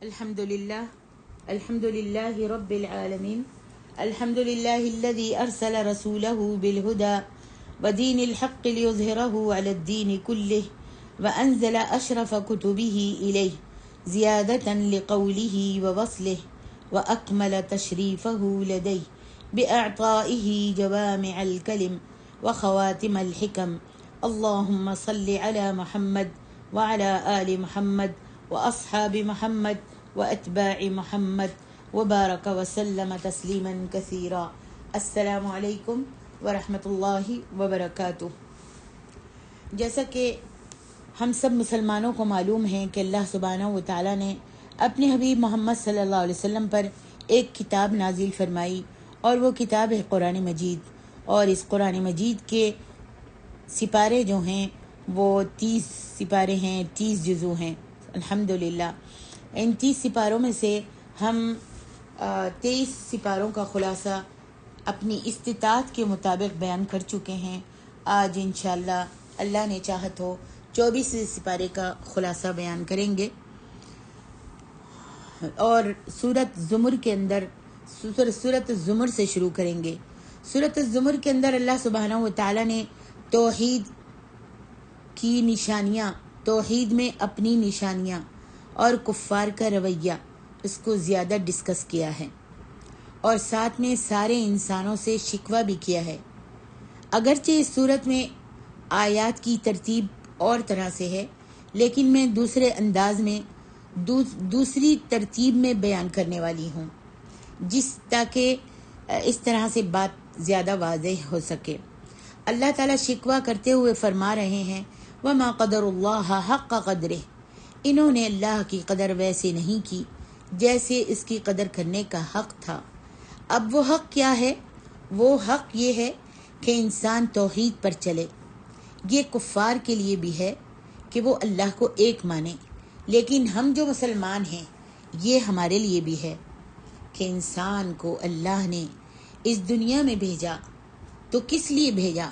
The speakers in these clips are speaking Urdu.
الحمد لله رب العالمين. الحمد لله الذي أرسل رسوله بالهدى ودين الحق ليظهره على الدين كله وأنزل أشرف كتبه إليه زيادة لقوله ووصله وأكمل تشريفه لديه بإعطائه جوامع الكلم وخواتم الحكم. اللهم صل على محمد وعلى آل محمد وأصحاب محمد وأتباع محمد وبارك وسلم تسلیما کثیرا. السلام علیکم ورحمۃ اللہ وبرکاتہ. جیسا کہ ہم سب مسلمانوں کو معلوم ہے کہ اللہ سبحانہ و تعالیٰ نے اپنے حبیب محمد صلی اللہ علیہ وسلم پر ایک کتاب نازل فرمائی اور وہ کتاب ہے قرآن مجید. اور اس قرآن مجید کے سپارے جو ہیں وہ 30 سپارے ہیں، 30 جزو ہیں. الحمدللہ ان 30 سپاروں میں سے ہم 23 سپاروں کا خلاصہ اپنی استطاعت کے مطابق بیان کر چکے ہیں. آج انشاءاللہ اللہ نے چاہت ہو 24 سپارے کا خلاصہ بیان کریں گے. اور سورت زمر کے اندر سورت زمر سے شروع کریں گے. سورت زمر کے اندر اللہ سبحانہ و تعالیٰ نے توحید کی نشانیاں، توحید میں اپنی نشانیاں اور کفار کا رویہ اس کو زیادہ ڈسکس کیا ہے، اور ساتھ میں سارے انسانوں سے شکوہ بھی کیا ہے. اگرچہ اس صورت میں آیات کی ترتیب اور طرح سے ہے، لیکن میں دوسرے انداز میں دوسری ترتیب میں بیان کرنے والی ہوں، تاکہ اس طرح سے بات زیادہ واضح ہو سکے. اللہ تعالیٰ شکوہ کرتے ہوئے فرما رہے ہیں وَمَا قَدَرُ اللَّهَ حَقَّ قَدْرِهِ، انہوں نے اللہ کی قدر ویسے نہیں کی جیسے اس کی قدر کرنے کا حق تھا. اب وہ حق کیا ہے؟ وہ حق یہ ہے کہ انسان توحید پر چلے. یہ کفار کے لیے بھی ہے کہ وہ اللہ کو ایک مانے، لیکن ہم جو مسلمان ہیں یہ ہمارے لیے بھی ہے کہ انسان کو اللہ نے اس دنیا میں بھیجا تو کس لیے بھیجا؟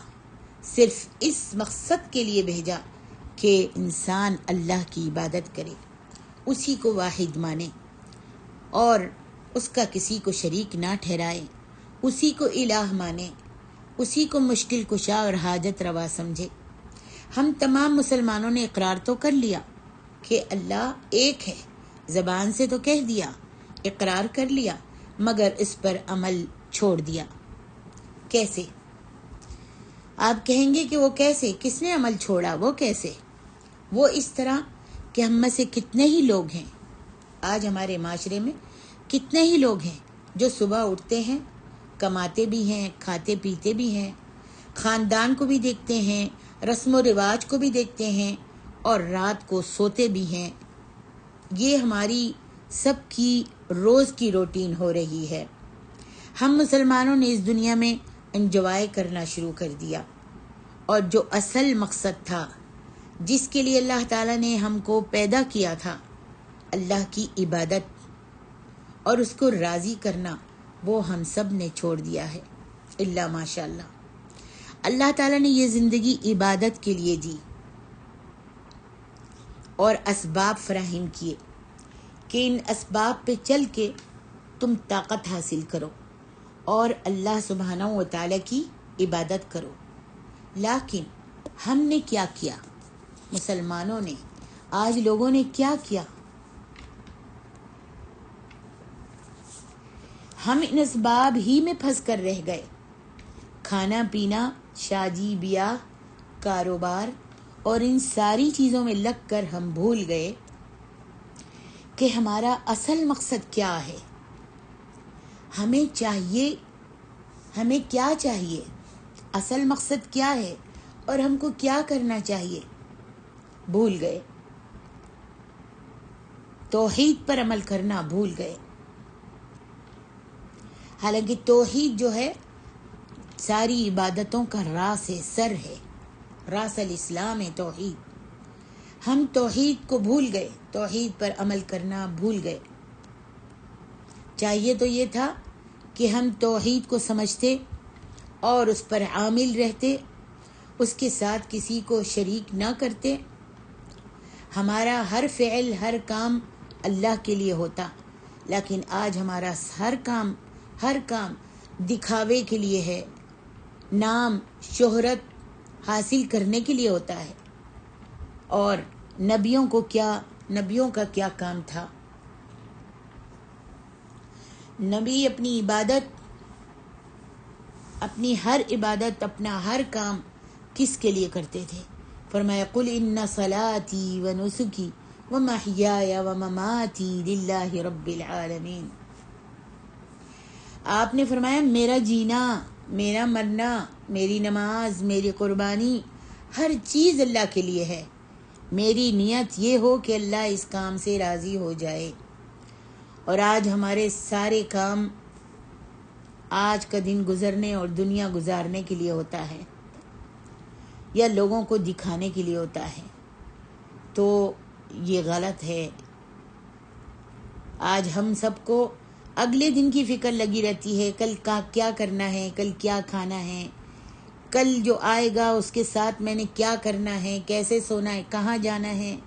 صرف اس مقصد کے لیے بھیجا کہ انسان اللہ کی عبادت کرے، اسی کو واحد مانے اور اس کا کسی کو شریک نہ ٹھہرائے، اسی کو الہ مانے، اسی کو مشکل کشا اور حاجت روا سمجھے. ہم تمام مسلمانوں نے اقرار تو کر لیا کہ اللہ ایک ہے، زبان سے تو کہہ دیا، اقرار کر لیا، مگر اس پر عمل چھوڑ دیا. کیسے؟ آپ کہیں گے کہ وہ کیسے؟ کس نے عمل چھوڑا؟ وہ کیسے؟ وہ اس طرح کہ ہم میں سے کتنے ہی لوگ ہیں، آج ہمارے معاشرے میں کتنے ہی لوگ ہیں جو صبح اٹھتے ہیں، کماتے بھی ہیں، کھاتے پیتے بھی ہیں، خاندان کو بھی دیکھتے ہیں، رسم و رواج کو بھی دیکھتے ہیں، اور رات کو سوتے بھی ہیں. یہ ہماری سب کی روز کی روٹین ہو رہی ہے. ہم مسلمانوں نے اس دنیا میں انجوائے کرنا شروع کر دیا، اور جو اصل مقصد تھا جس کے لیے اللہ تعالیٰ نے ہم کو پیدا کیا تھا، اللہ کی عبادت اور اس کو راضی کرنا، وہ ہم سب نے چھوڑ دیا ہے. اللہ ماشاء اللہ. اللہ تعالیٰ نے یہ زندگی عبادت کے لیے دی اور اسباب فراہم کیے کہ ان اسباب پہ چل کے تم طاقت حاصل کرو اور اللہ سبحانہ و تعالیٰ کی عبادت کرو. لیکن ہم نے کیا کیا؟ مسلمانوں نے، آج لوگوں نے کیا کیا؟ ہم ان اسباب ہی میں پھنس کر رہ گئے. کھانا پینا، شادی بیاہ، کاروبار اور ان ساری چیزوں میں لگ کر ہم بھول گئے کہ ہمارا اصل مقصد کیا ہے. ہمیں کیا چاہیے، اصل مقصد کیا ہے اور ہم کو کیا کرنا چاہیے، بھول گئے. توحید پر عمل کرنا بھول گئے. حالانکہ توحید جو ہے ساری عبادتوں کا راس ہے، سر ہے، راس الاسلام ہے توحید. ہم توحید کو بھول گئے، توحید پر عمل کرنا بھول گئے. چاہیے تو یہ تھا کہ ہم توحید کو سمجھتے اور اس پر عامل رہتے، اس کے ساتھ کسی کو شریک نہ کرتے. ہمارا ہر فعل، ہر کام اللہ کے لیے ہوتا، لیکن آج ہمارا ہر کام دکھاوے کے لیے ہے، نام شہرت حاصل کرنے کے لیے ہوتا ہے۔ اور نبیوں کا کیا کام تھا؟ نبی اپنی ہر عبادت، اپنا ہر کام کس کے لیے کرتے تھے؟ فرمایا قل ان صلاتی و نسکی و محیای و مماتی للہ رب العالمین۔ آپ نے فرمایا میرا جینا، میرا مرنا، میری نماز، میری قربانی، ہر چیز اللہ کے لیے ہے۔ میری نیت یہ ہو کہ اللہ اس کام سے راضی ہو جائے۔ اور آج ہمارے سارے کام آج کا دن گزرنے اور دنیا گزارنے کے لیے ہوتا ہے، یا لوگوں کو دکھانے کے لیے ہوتا ہے، تو یہ غلط ہے۔ آج ہم سب کو اگلے دن کی فکر لگی رہتی ہے، کل کا کیا کرنا ہے، کل کیا کھانا ہے، کل جو آئے گا اس کے ساتھ میں نے کیا کرنا ہے، کیسے سونا ہے، کہاں جانا ہے،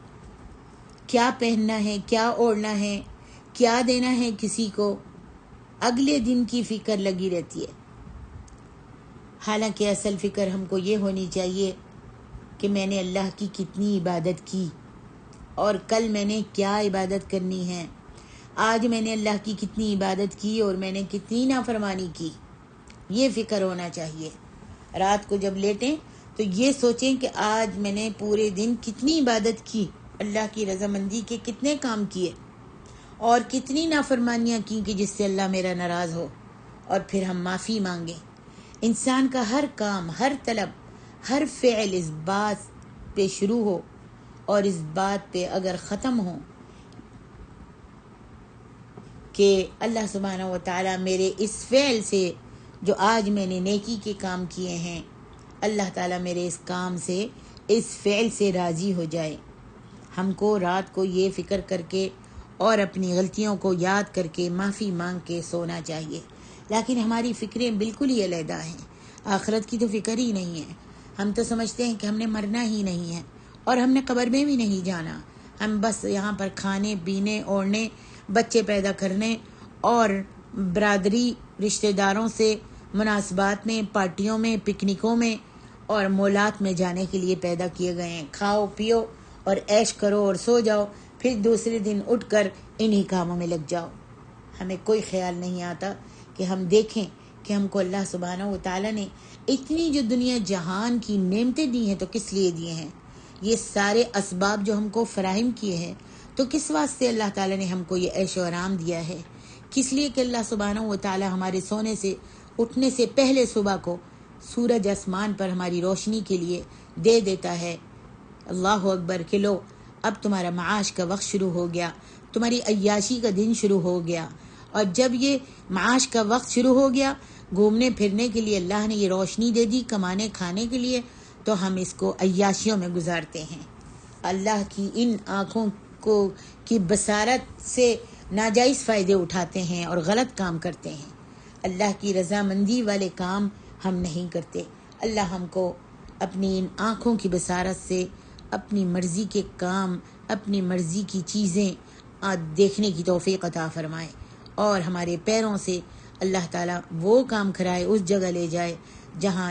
کیا پہننا ہے، کیا اوڑھنا ہے، کیا دینا ہے کسی کو، اگلے دن کی فکر لگی رہتی ہے۔ حالانکہ اصل فکر ہم کو یہ ہونی چاہیے کہ میں نے اللہ کی کتنی عبادت کی اور کل میں نے کیا عبادت کرنی ہے، آج میں نے اللہ کی کتنی عبادت کی اور میں نے کتنی نافرمانی کی، یہ فکر ہونا چاہیے۔ رات کو جب لیٹیں تو یہ سوچیں کہ آج میں نے پورے دن کتنی عبادت کی، اللہ کی رضامندی کے کتنے کام کیے اور کتنی نافرمانیاں کی کہ جس سے اللہ میرا ناراض ہو، اور پھر ہم معافی مانگیں۔ انسان کا ہر کام، ہر طلب، ہر فعل اس بات پہ شروع ہو اور اس بات پہ اگر ختم ہو کہ اللہ سبحانہ و تعالیٰ میرے اس فعل سے جو آج میں نے نیکی کے کام کیے ہیں، اللہ تعالیٰ میرے اس کام سے، اس فعل سے راضی ہو جائے۔ ہم کو رات کو یہ فکر کر کے اور اپنی غلطیوں کو یاد کر کے معافی مانگ کے سونا چاہیے، لیکن ہماری فکریں بالکل ہی علیحدہ ہیں، آخرت کی تو فکر ہی نہیں ہے۔ ہم تو سمجھتے ہیں کہ ہم نے مرنا ہی نہیں ہے اور ہم نے قبر میں بھی نہیں جانا، ہم بس یہاں پر کھانے پینے اوڑھنے، بچے پیدا کرنے اور برادری رشتہ داروں سے مناسبات میں، پارٹیوں میں، پکنکوں میں اور مولات میں جانے کے لیے پیدا کیے گئے ہیں۔ کھاؤ پیو اور عیش کرو اور سو جاؤ، پھر دوسرے دن اٹھ کر انہی کاموں میں لگ جاؤ۔ ہمیں کوئی خیال نہیں آتا کہ ہم دیکھیں کہ ہم کو اللہ سبحانہ و تعالیٰ نے اتنی جو دنیا جہان کی نعمتیں دی ہیں تو کس لیے دیے ہیں؟ یہ سارے اسباب جو ہم کو فراہم کیے ہیں تو کس واسطے اللہ تعالیٰ نے ہم کو یہ عیش و آرام دیا ہے؟ کس لیے کہ اللہ سبحانہ و تعالیٰ ہمارے سونے سے اٹھنے سے پہلے صبح کو سورج آسمان پر ہماری روشنی کے لیے دے دیتا ہے۔ اللہ اکبر کہ لو اب تمہارا معاش کا وقت شروع ہو گیا، تمہاری عیاشی کا دن شروع ہو گیا، اور جب یہ معاش کا وقت شروع ہو گیا، گھومنے پھرنے کے لیے اللہ نے یہ روشنی دے دی، کمانے کھانے کے لیے، تو ہم اس کو عیاشیوں میں گزارتے ہیں۔ اللہ کی ان آنکھوں کی بصارت سے ناجائز فائدے اٹھاتے ہیں اور غلط کام کرتے ہیں۔ اللہ کی رضامندی والے کام ہم نہیں کرتے۔ اللہ ہم کو اپنی ان آنکھوں کی بصارت سے اپنی مرضی کے کام، اپنی مرضی کی چیزیں دیکھنے کی توفیق عطا فرمائے، اور ہمارے پیروں سے اللہ تعالیٰ وہ کام کرائے، اس جگہ لے جائے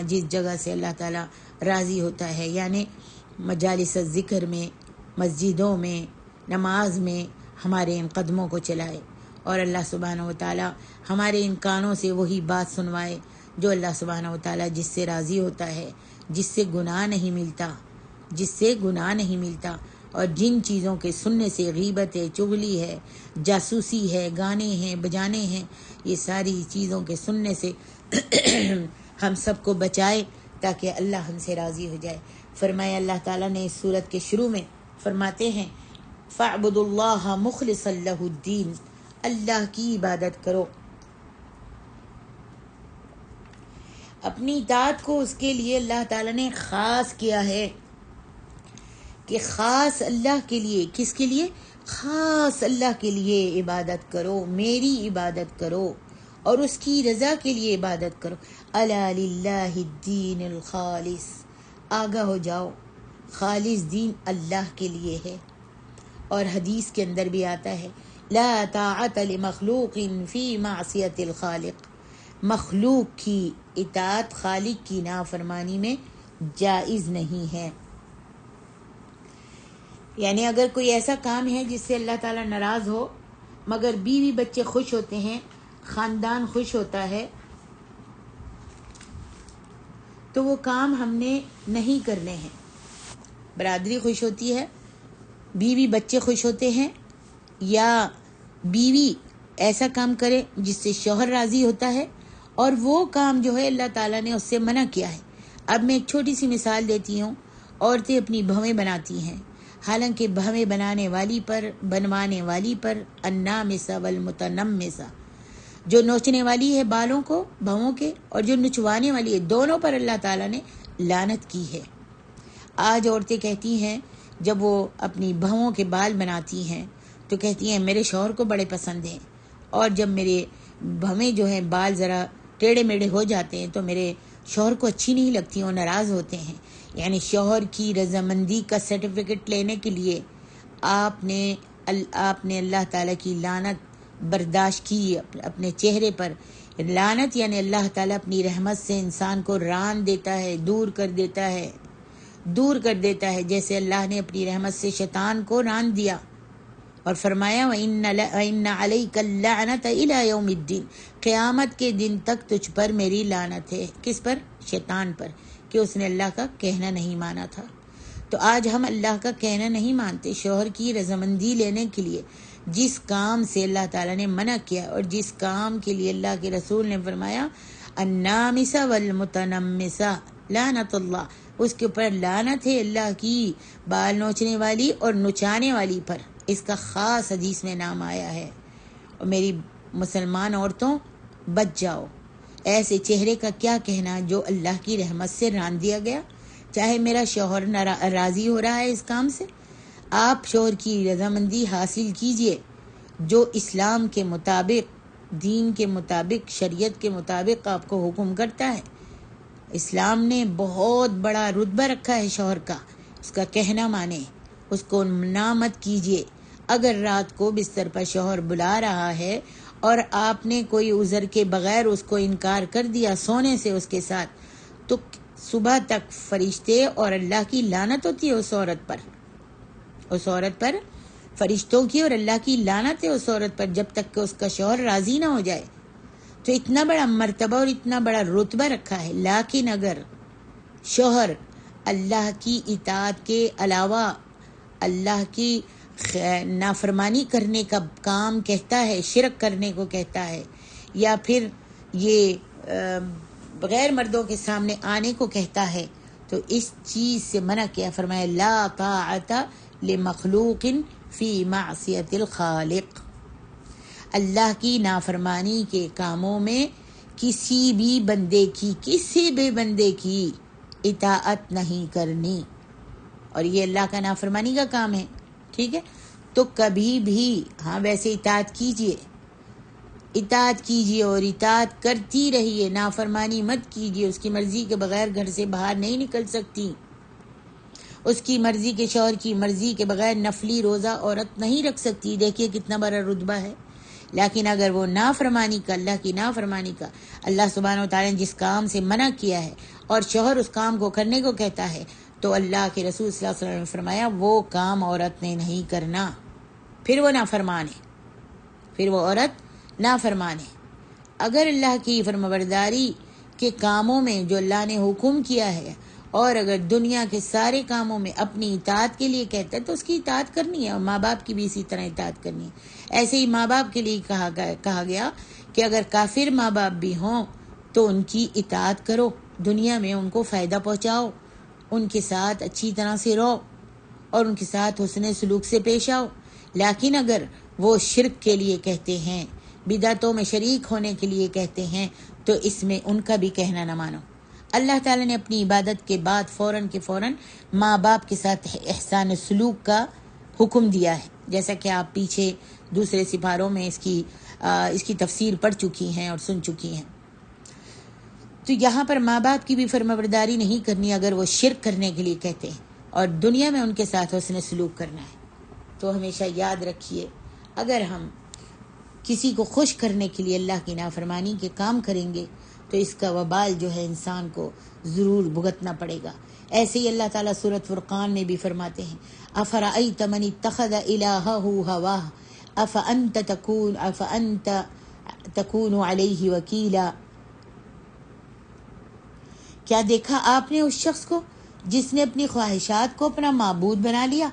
جس جگہ سے اللہ تعالیٰ راضی ہوتا ہے، یعنی مجالس ذکر میں، مسجدوں میں، نماز میں ہمارے ان قدموں کو چلائے، اور اللہ سبحانہ و تعالیٰ ہمارے ان کانوں سے وہی بات سنوائے جو اللہ سبحانہ و تعالیٰ جس سے راضی ہوتا ہے، جس سے گناہ نہیں ملتا، اور جن چیزوں کے سننے سے غیبت ہے، چغلی ہے، جاسوسی ہے، گانے ہیں، بجانے ہیں، یہ ساری چیزوں کے سننے سے ہم سب کو بچائے تاکہ اللہ ہم سے راضی ہو جائے۔ فرمایا اللہ تعالیٰ نے اس سورت کے شروع میں فرماتے ہیں فَاعْبُدُوا اللَّهَ مُخْلِصًا لَهُ الدِّينَ، اللہ کی عبادت کرو، اپنی اطاعت کو اس کے لیے اللہ تعالیٰ نے خاص کیا ہے کہ خاص اللہ کے لیے، کس کے لیے؟ خاص اللہ کے لیے عبادت کرو، میری عبادت کرو اور اس کی رضا کے لیے عبادت کرو۔ الا للہ الدین الخالص، آگاہ ہو جاؤ، خالص دین اللہ کے لیے ہے، اور حدیث کے اندر بھی آتا ہے لا طاعت لمخلوق فی معصیت الخالق، مخلوق کی اطاعت خالق کی نافرمانی میں جائز نہیں ہے۔ یعنی اگر کوئی ایسا کام ہے جس سے اللہ تعالیٰ ناراض ہو مگر بیوی بچے خوش ہوتے ہیں، خاندان خوش ہوتا ہے، تو وہ کام ہم نے نہیں کرنے ہیں۔ برادری خوش ہوتی ہے، بیوی بچے خوش ہوتے ہیں، یا بیوی ایسا کام کرے جس سے شوہر راضی ہوتا ہے، اور وہ کام جو ہے اللہ تعالیٰ نے اس سے منع کیا ہے۔ اب میں ایک چھوٹی سی مثال دیتی ہوں۔ عورتیں اپنی بھویں بناتی ہیں، حالانکہ بھویں بنوانے والی پر النامسہ والمتنمسہ، جو نوچنے والی ہے بالوں کو بھووں کے، اور جو نچوانے والی ہے، دونوں پر اللہ تعالیٰ نے لعنت کی ہے۔ آج عورتیں کہتی ہیں جب وہ اپنی بھووں کے بال بناتی ہیں تو کہتی ہیں میرے شوہر کو بڑے پسند ہیں، اور جب میرے بھویں جو ہیں بال ذرا ٹیڑھے میڑھے ہو جاتے ہیں تو میرے شوہر کو اچھی نہیں لگتی، وہ ناراض ہوتے ہیں۔ یعنی شوہر کی رضامندی کا سرٹیفکیٹ لینے کے لیے آپ نے اللہ تعالیٰ کی لعنت برداشت کی اپنے چہرے پر۔ لعنت یعنی اللہ تعالیٰ اپنی رحمت سے انسان کو ران دیتا ہے، دور کر دیتا ہے، جیسے اللہ نے اپنی رحمت سے شیطان کو ران دیا اور فرمایا وَإِنَّ عَلَيْكَ اللَّعْنَةَ إِلَى يَوْمِ الدِّينِ، قیامت کے دن تک تجھ پر میری لعنت ہے۔ کس پر؟ شیطان پر، کہ اس نے اللہ کا کہنا نہیں مانا تھا۔ تو آج ہم اللہ کا کہنا نہیں مانتے۔ شوہر کی رضامندی لینے کے لیے جس کام سے اللہ تعالیٰ نے منع کیا، اور جس کام کے لیے اللہ کے رسول نے فرمایا النامسہ والمتنمسہ لعنت اللہ، اس کے اوپر لعنت ہے اللہ کی، بال نوچنے والی اور نچانے والی پر، اس کا خاص حدیث میں نام آیا ہے۔ اور میری مسلمان عورتوں، بچ جاؤ ایسے چہرے کا کیا کہنا جو اللہ کی رحمت سے ران دیا گیا۔ چاہے میرا شوہر راضی ہو رہا ہے اس کام سے، آپ شوہر کی رضامندی حاصل کیجئے، جو اسلام کے مطابق، دین کے مطابق، شریعت کے مطابق آپ کو حکم کرتا ہے۔ اسلام نے بہت بڑا رتبہ رکھا ہے شوہر کا، اس کا کہنا مانے، اس کو نہ مت کیجیے۔ اگر رات کو بستر پر شوہر بلا رہا ہے اور آپ نے کوئی عذر کے بغیر اس کو انکار کر دیا سونے سے اس کے ساتھ، تو صبح تک فرشتے اور اللہ کی لعنت ہوتی ہے اس عورت پر، فرشتوں کی اور اللہ کی لعنت ہے اس عورت پر، جب تک کہ اس کا شوہر راضی نہ ہو جائے۔ تو اتنا بڑا مرتبہ اور اتنا بڑا رتبہ رکھا ہے۔ لیکن اگر شوہر اللہ کی اطاعت کے علاوہ اللہ کی نافرمانی کرنے کا کام کہتا ہے، شرک کرنے کو کہتا ہے، یا پھر یہ غیر مردوں کے سامنے آنے کو کہتا ہے، تو اس چیز سے منع کیا، فرمایا لا طاعت لمخلوق فی معصیت الخالق، اللہ کی نافرمانی کے کاموں میں کسی بھی بندے کی اطاعت نہیں کرنی، اور یہ اللہ کا نافرمانی کا کام ہے۔ ٹھیک ہے، تو کبھی بھی ویسے اطاعت کیجیے اور اطاعت کرتی رہیے، نافرمانی مت کیجیے۔ اس کی مرضی کے بغیر گھر سے باہر نہیں نکل سکتی، اس کی مرضی کے، شوہر کی مرضی کے بغیر نفلی روزہ عورت نہیں رکھ سکتی۔ دیکھیے کتنا بڑا رتبہ ہے۔ لیکن اگر وہ نافرمانی کا، اللہ کی نافرمانی کا، اللہ سبحانہ و تعالیٰ نے جس کام سے منع کیا ہے اور شوہر اس کام کو کرنے کو کہتا ہے، تو اللہ کے رسول صلی اللہ علیہ وسلم نے فرمایا وہ کام عورت نے نہیں کرنا، پھر وہ نافرمان ہے، پھر وہ عورت نافرمان ہے۔ اگر اللہ کی فرمانبرداری کے کاموں میں جو اللہ نے حکم کیا ہے، اور اگر دنیا کے سارے کاموں میں اپنی اطاعت کے لیے کہتا ہے تو اس کی اطاعت کرنی ہے، اور ماں باپ کی بھی اسی طرح اطاعت کرنی ہے۔ ایسے ہی ماں باپ کے لیے کہا گیا کہ اگر کافر ماں باپ بھی ہوں تو ان کی اطاعت کرو، دنیا میں ان کو فائدہ پہنچاؤ، ان کے ساتھ اچھی طرح سے رہو اور ان کے ساتھ حسن سلوک سے پیش آؤ۔ لیکن اگر وہ شرک کے لیے کہتے ہیں، بدعتوں میں شریک ہونے کے لیے کہتے ہیں، تو اس میں ان کا بھی کہنا نہ مانو۔ اللہ تعالیٰ نے اپنی عبادت کے بعد فوراً ماں باپ کے ساتھ احسان سلوک کا حکم دیا ہے، جیسا کہ آپ پیچھے دوسرے سپاروں میں اس کی تفسیر پڑھ چکی ہیں اور سن چکی ہیں۔ تو یہاں پر ماں باپ کی بھی فرمانبرداری نہیں کرنی اگر وہ شرک کرنے کے لیے کہتے ہیں، اور دنیا میں ان کے ساتھ حسن سلوک کرنا ہے۔ تو ہمیشہ یاد رکھیے اگر ہم کسی کو خوش کرنے کے لیے اللہ کی نافرمانی کے کام کریں گے تو اس کا وبال جو ہے انسان کو ضرور بھگتنا پڑے گا. ایسے ہی اللہ تعالیٰ سورۃ فرقان میں بھی فرماتے ہیں افرأیت من اتخذ الہہ ہواہ افانت تکون علیہ وکیلا. کیا دیکھا آپ نے اس شخص کو جس نے اپنی خواہشات کو اپنا معبود بنا لیا؟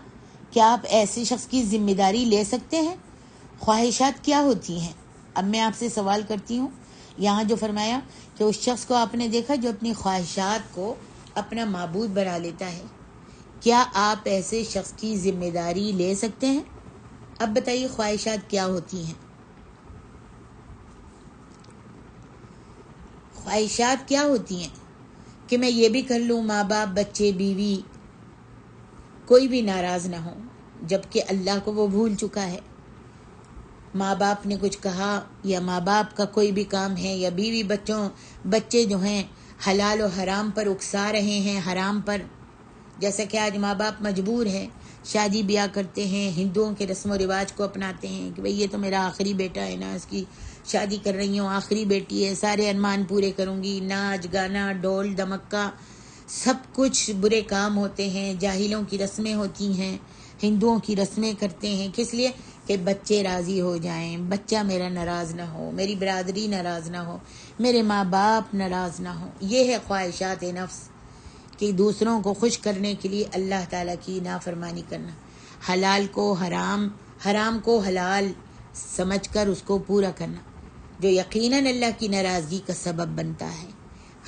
کیا آپ ایسے شخص کی ذمہ داری لے سکتے ہیں؟ خواہشات کیا ہوتی ہیں؟ اب میں آپ سے سوال کرتی ہوں، یہاں جو فرمایا کہ اس شخص کو آپ نے دیکھا جو اپنی خواہشات کو اپنا معبود بنا لیتا ہے، کیا آپ ایسے شخص کی ذمہ داری لے سکتے ہیں؟ اب بتائیے خواہشات کیا ہوتی ہیں؟ خواہشات کیا ہوتی ہیں کہ میں یہ بھی کر لوں، ماں باپ بچے بیوی کوئی بھی ناراض نہ ہو، جبکہ اللہ کو وہ بھول چکا ہے. ماں باپ نے کچھ کہا یا ماں باپ کا کوئی بھی کام ہے یا بیوی بچے جو ہیں حلال و حرام پر اکسا رہے ہیں، حرام پر. جیسا کہ آج ماں باپ مجبور ہیں، شادی بیاہ کرتے ہیں، ہندوؤں کے رسم و رواج کو اپناتے ہیں کہ بھئی یہ تو میرا آخری بیٹا ہے نا، اس کی شادی کر رہی ہوں، آخری بیٹی ہے، سارے ارمان پورے کروں گی. ناچ گانا ڈول دمکا سب کچھ برے کام ہوتے ہیں، جاہلوں کی رسمیں ہوتی ہیں، ہندوؤں کی رسمیں کرتے ہیں. کس لیے؟ کہ بچے راضی ہو جائیں، بچہ میرا ناراض نہ ہو، میری برادری ناراض نہ ہو، میرے ماں باپ ناراض نہ ہو. یہ ہے خواہشات نفس کہ دوسروں کو خوش کرنے کے لیے اللہ تعالیٰ کی نافرمانی کرنا، حلال کو حرام، حرام کو حلال سمجھ کر اس کو پورا کرنا، جو یقیناً اللہ کی ناراضگی کا سبب بنتا ہے.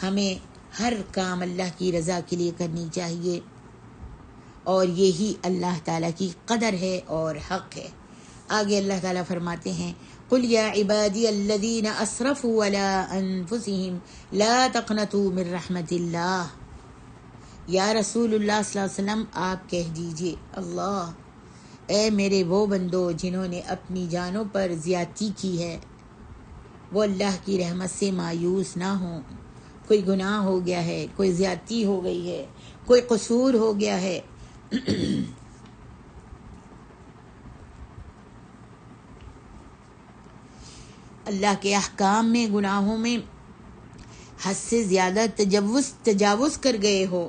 ہمیں ہر کام اللہ کی رضا کے لیے کرنی چاہیے اور یہی اللہ تعالیٰ کی قدر ہے اور حق ہے. آگے اللہ تعالیٰ فرماتے ہیں قُلْ يَا عِبَادِيَ الَّذِينَ أَسْرَفُوا عَلَىٰ أَنفُسِهِمْ لَا تَقْنَطُوا مِن رَحْمَةِ اللَّهِ. یا رسول اللہ صلی اللہ علیہ وسلم آپ کہہ دیجئے اللہ اے میرے وہ بندو جنہوں نے اپنی جانوں پر زیادتی کی ہے وہ اللہ کی رحمت سے مایوس نہ ہوں. کوئی گناہ ہو گیا ہے، کوئی زیادتی ہو گئی ہے، کوئی قصور ہو گیا ہے، اللہ کے احکام میں گناہوں میں حد سے زیادہ تجاوز کر گئے ہو،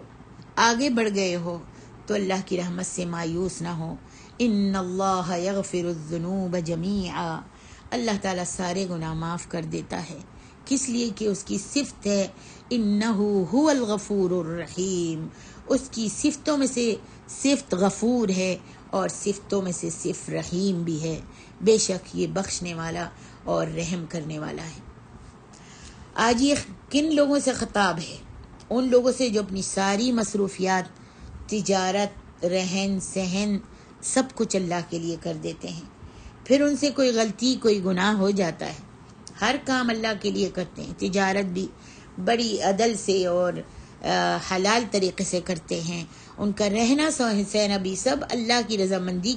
آگے بڑھ گئے ہو، تو اللہ کی رحمت سے مایوس نہ ہو. ان اللہ یغفر الذنوب جمیعا. اللہ تعالیٰ سارے گناہ معاف کر دیتا ہے. کس لیے؟ کہ اس کی صفت ہے انہ هو الغفور الرحیم. اس کی صفتوں میں سے صفت غفور ہے اور صفتوں میں سے صفت رحیم بھی ہے. بے شک یہ بخشنے والا اور رحم کرنے والا ہے. آج یہ کن لوگوں سے خطاب ہے؟ ان لوگوں سے جو اپنی ساری مصروفیات، تجارت، رہن سہن سب کچھ اللہ کے لیے کر دیتے ہیں. پھر ان سے کوئی غلطی کوئی گناہ ہو جاتا ہے، ہر کام اللہ کے لیے کرتے ہیں، تجارت بھی بڑی عدل سے اور حلال طریقے سے کرتے ہیں، ان کا رہنا سہنا بھی سب اللہ کی رضامندی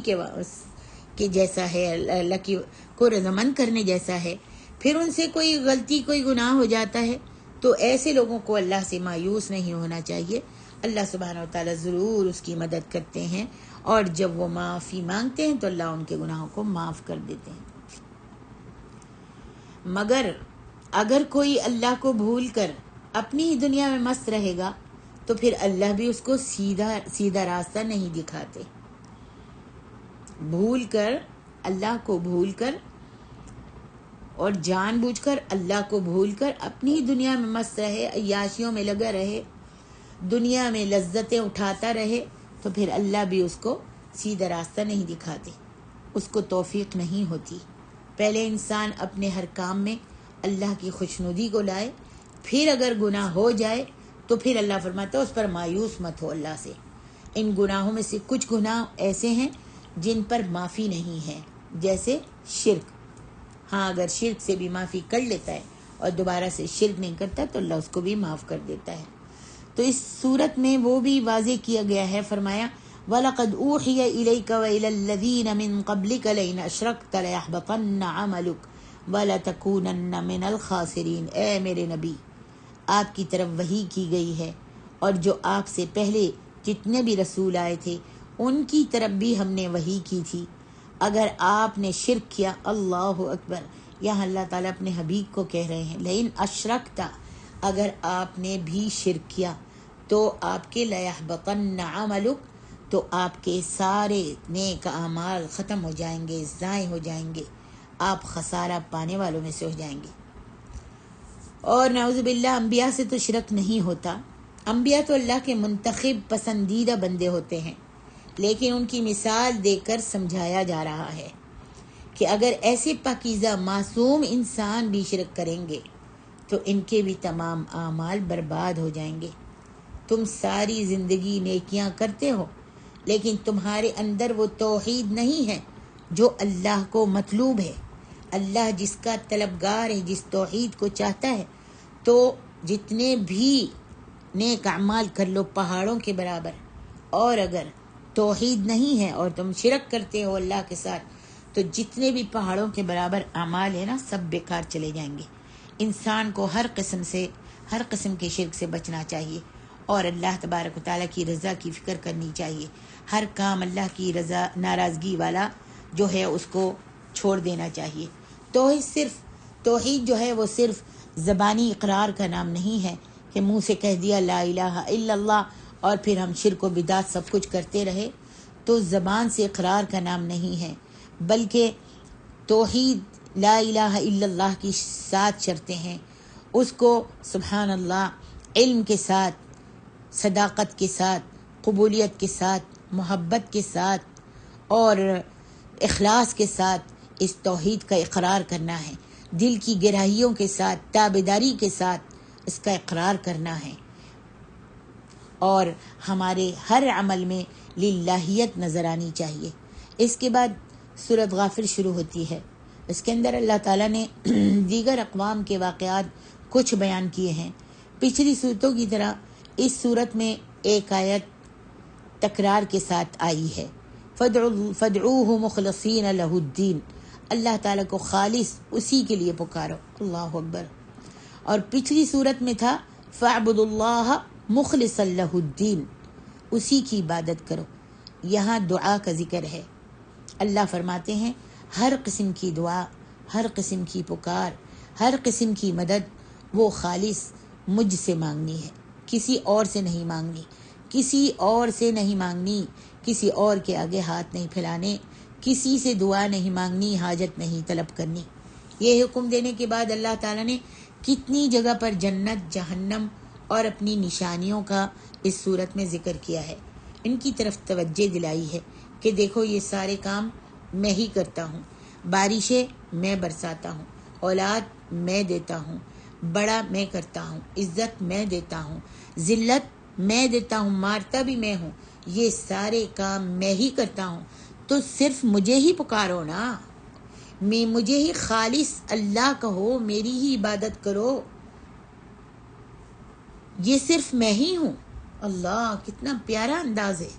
کے جیسا ہے، اللہ کی کو رضامند کرنے جیسا ہے. پھر ان سے کوئی غلطی کوئی گناہ ہو جاتا ہے تو ایسے لوگوں کو اللہ سے مایوس نہیں ہونا چاہیے. اللہ سبحانہ و تعالیٰ ضرور اس کی مدد کرتے ہیں اور جب وہ معافی مانگتے ہیں تو اللہ ان کے گناہوں کو معاف کر دیتے ہیں. مگر اگر کوئی اللہ کو بھول کر اپنی ہی دنیا میں مست رہے گا تو پھر اللہ بھی اس کو سیدھا راستہ نہیں دکھاتے. بھول کر، اللہ کو بھول کر اور جان بوجھ کر اللہ کو بھول کر اپنی ہی دنیا میں مست رہے، عیاشیوں میں لگا رہے، دنیا میں لذتیں اٹھاتا رہے تو پھر اللہ بھی اس کو سیدھا راستہ نہیں دکھاتے، اس کو توفیق نہیں ہوتی. پہلے انسان اپنے ہر کام میں اللہ کی خوشنودی کو لائے، پھر اگر گناہ ہو جائے تو پھر اللہ فرماتا ہے اس پر مایوس مت ہو اللہ سے. ان گناہوں میں سے کچھ گناہ ایسے ہیں جن پر معافی نہیں ہے، جیسے شرک. ہاں اگر شرک سے بھی معافی کر لیتا ہے اور دوبارہ سے شرک نہیں کرتا تو اللہ اس کو بھی معاف کر دیتا ہے. تو اس صورت میں وہ بھی واضح کیا گیا ہے، فرمایا وَلَقَدْ أُوحِيَ إِلَيْكَ وَإِلَى الَّذِينَ مِن قَبْلِكَ لَئِنْ أَشْرَكْتَ لَيَحْبَطَنَّ عَمَلُكَ وَلَتَكُونَنَّ مِنَ الْخَاسِرِينَ. اے میرے نبی، آپ کی طرف وحی کی گئی ہے اور جو آپ سے پہلے جتنے بھی رسول آئے تھے ان کی طرف بھی ہم نے وحی کی تھی اگر آپ نے شرک کیا. اللہ اکبر. یہاں اللہ تعالیٰ اپنے حبیب کو کہہ رہے ہیں لئن اشرکتا، اگر آپ نے بھی شرک کیا تو آپ کے لیحبطن عملک، تو آپ کے سارے نیک اعمال ختم ہو جائیں گے، ضائع ہو جائیں گے، آپ خسارہ پانے والوں میں سے ہو جائیں گے. اور نعوذ باللہ انبیاء سے تو شرک نہیں ہوتا. انبیاء تو اللہ کے منتخب پسندیدہ بندے ہوتے ہیں، لیکن ان کی مثال دے کر سمجھایا جا رہا ہے کہ اگر ایسے پاکیزہ معصوم انسان بھی شرک کریں گے تو ان کے بھی تمام اعمال برباد ہو جائیں گے. تم ساری زندگی نیکیاں کرتے ہو، لیکن تمہارے اندر وہ توحید نہیں ہے جو اللہ کو مطلوب ہے. اللہ جس کا طلبگار ہے، جس توحید کو چاہتا ہے، تو جتنے بھی نیک اعمال کر لو پہاڑوں کے برابر، اور اگر توحید نہیں ہے اور تم شرک کرتے ہو اللہ کے ساتھ، تو جتنے بھی پہاڑوں کے برابر اعمال ہے نا، سب بیکار چلے جائیں گے. انسان کو ہر قسم کے شرک سے بچنا چاہیے اور اللہ تبارک و تعالیٰ کی رضا کی فکر کرنی چاہیے. ہر کام اللہ کی رضا ناراضگی والا جو ہے اس کو چھوڑ دینا چاہیے. توحید جو ہے وہ صرف زبانی اقرار کا نام نہیں ہے کہ منہ سے کہہ دیا لا الہ الا اللہ اور پھر ہم شرک و بدعت سب کچھ کرتے رہے، تو زبان سے اقرار کا نام نہیں ہے، بلکہ توحید لا الہ الا اللہ کی 7 شرطیں ہیں. اس کو سبحان اللہ علم کے ساتھ، صداقت کے ساتھ، قبولیت کے ساتھ، محبت کے ساتھ اور اخلاص کے ساتھ اس توحید کا اقرار کرنا ہے. دل کی گہرائیوں کے ساتھ، تابعداری کے ساتھ اس کا اقرار کرنا ہے، اور ہمارے ہر عمل میں للہیت نظر آنی چاہیے. اس کے بعد سورۃ غافر شروع ہوتی ہے. اس کے اندر اللہ تعالیٰ نے دیگر اقوام کے واقعات کچھ بیان کیے ہیں. پچھلی صورتوں کی طرح اس صورت میں ایک آیت تکرار کے ساتھ آئی ہے، فَادْعُوهُ مُخْلَصِينَ لَهُ الدِّينَ، اللہ تعالیٰ کو خالص اسی کے لیے پکارو. اللہ اکبر. اور پچھلی صورت میں تھا فَاعْبُدُوا اللَّهَ مُخْلِصًا لَهُ الدِّينَ، اسی کی عبادت کرو. یہاں دعا کا ذکر ہے. اللہ فرماتے ہیں ہر قسم کی دعا، ہر قسم کی پکار، ہر قسم کی مدد وہ خالص مجھ سے مانگنی ہے، کسی اور سے نہیں مانگنی، کسی اور سے نہیں مانگنی، کسی اور کے آگے ہاتھ نہیں پھیلانے، کسی سے دعا نہیں مانگنی، حاجت نہیں طلب کرنی. یہ حکم دینے کے بعد اللہ تعالیٰ نے کتنی جگہ پر جنت، جہنم اور اپنی نشانیوں کا اس صورت میں ذکر کیا ہے. ان کی طرف توجہ دلائی ہے کہ دیکھو یہ سارے کام میں ہی کرتا ہوں، بارشیں میں برساتا ہوں، اولاد میں دیتا ہوں، بڑا میں کرتا ہوں، عزت میں دیتا ہوں، ذلت میں دیتا ہوں، مارتا بھی میں ہوں، یہ سارے کام میں ہی کرتا ہوں. تو صرف مجھے ہی پکارو نا، مجھے ہی خالص اللہ کہو، میری ہی عبادت کرو، یہ صرف میں ہی ہوں. اللہ کتنا پیارا انداز ہے.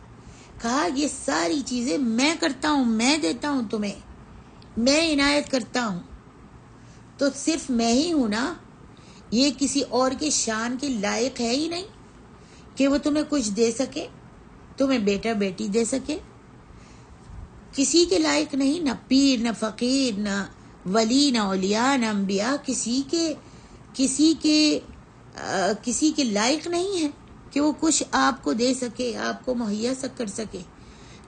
کہا یہ ساری چیزیں میں کرتا ہوں، میں دیتا ہوں تمہیں، میں عنایت کرتا ہوں، تو صرف میں ہی ہوں نا. یہ کسی اور کے شان کے لائق ہے ہی نہیں کہ وہ تمہیں کچھ دے سکے، تمہیں بیٹا بیٹی دے سکے. کسی کے لائق نہیں، نہ پیر، نہ فقیر، نہ ولی، نہ اولیاء، نہ انبیاء، کسی کے لائق نہیں ہے کہ وہ کچھ آپ کو دے سکے، آپ کو مہیا کر سکے.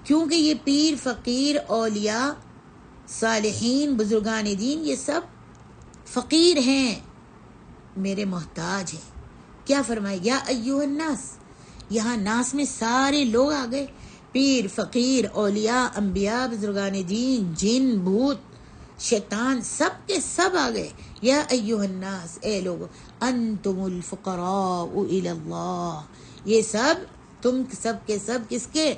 کیونکہ یہ پیر، فقیر، اولیاء، صالحین، بزرگان دین، یہ سب فقیر ہیں، میرے محتاج ہیں. کیا فرمایا؟ یا ایھا الناس، یہاں ناس میں سارے لوگ آ گئے، پیر، فقیر، اولیاء، انبیاء، بزرگان دین، جن، بھوت، شیطان، سب کے سب آ گئے. یا ایھا الناس، اے لوگو، انتم الفقراء الی اللہ، یہ سب تم سب کے سب کس کے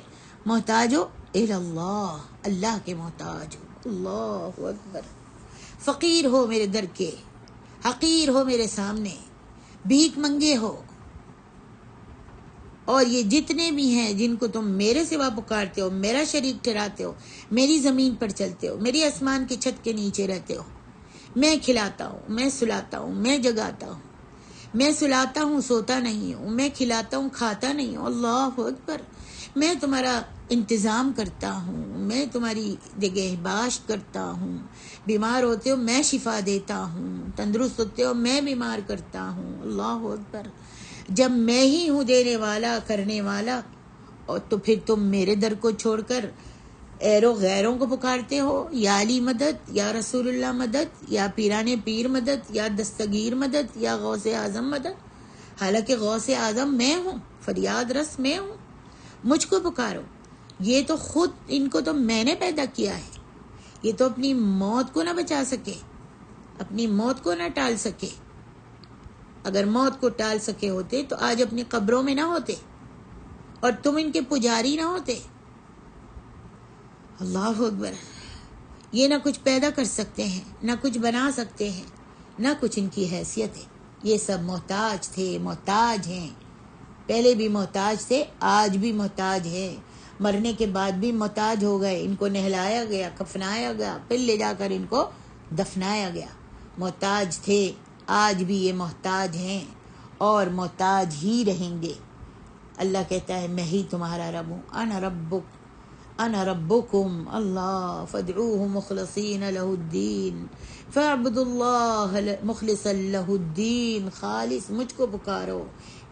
محتاج ہو؟ الی اللہ، اللہ کے محتاج ہو. اللہ اکبر. فقیر ہو میرے در کے، حقیر ہو میرے سامنے، بھیک منگے ہو، اور یہ جتنے بھی ہیں جن کو تم میرے سوا پکارتے ہو، میرا شریک ٹھہراتے ہو، میری زمین پر چلتے ہو، میری آسمان کی چھت کے نیچے رہتے ہو، میں کھلاتا ہوں، میں سلاتا ہوں، میں جگاتا ہوں، میں سلاتا ہوں، سوتا نہیں ہوں، میں کھلاتا ہوں، کھاتا نہیں ہوں. اللہ اکبر. میں تمہارا انتظام کرتا ہوں، میں تمہاری نگہباشت کرتا ہوں، بیمار ہوتے ہو میں شفا دیتا ہوں، تندرست ہوتے ہو میں بیمار کرتا ہوں۔ اللہ اکبر، جب میں ہی ہوں دینے والا کرنے والا، اور تو پھر تم میرے در کو چھوڑ کر غیروں کو پکارتے ہو، یا علی مدد، یا رسول اللہ مدد، یا پیران پیر مدد، یا دستگیر مدد، یا غوث اعظم مدد، حالانکہ غوث اعظم میں ہوں، فریاد رس میں ہوں، مجھ کو پکارو۔ یہ تو خود ان کو تو میں نے پیدا کیا ہے، یہ تو اپنی موت کو نہ بچا سکے، اپنی موت کو نہ ٹال سکے۔ اگر موت کو ٹال سکے ہوتے تو آج اپنی قبروں میں نہ ہوتے اور تم ان کے پجاری نہ ہوتے۔ اللہ اکبر، یہ نہ کچھ پیدا کر سکتے ہیں، نہ کچھ بنا سکتے ہیں، نہ کچھ ان کی حیثیت ہے۔ یہ سب محتاج تھے، محتاج ہیں، پہلے بھی محتاج تھے، آج بھی محتاج ہے، مرنے کے بعد بھی محتاج ہو گئے۔ ان کو نہلایا گیا، کفنایا گیا، پھر لے جا کر ان کو دفنایا گیا۔ محتاج تھے، آج بھی یہ محتاج ہیں اور محتاج ہی رہیں گے۔ اللہ کہتا ہے میں ہی تمہارا رب ہوں، انا ربک انا ربکم اللہ فادعوہ مخلصین لہ الدین فاعبدوا اللہ مخلصا لہ الدین، خالص مجھ کو پکارو،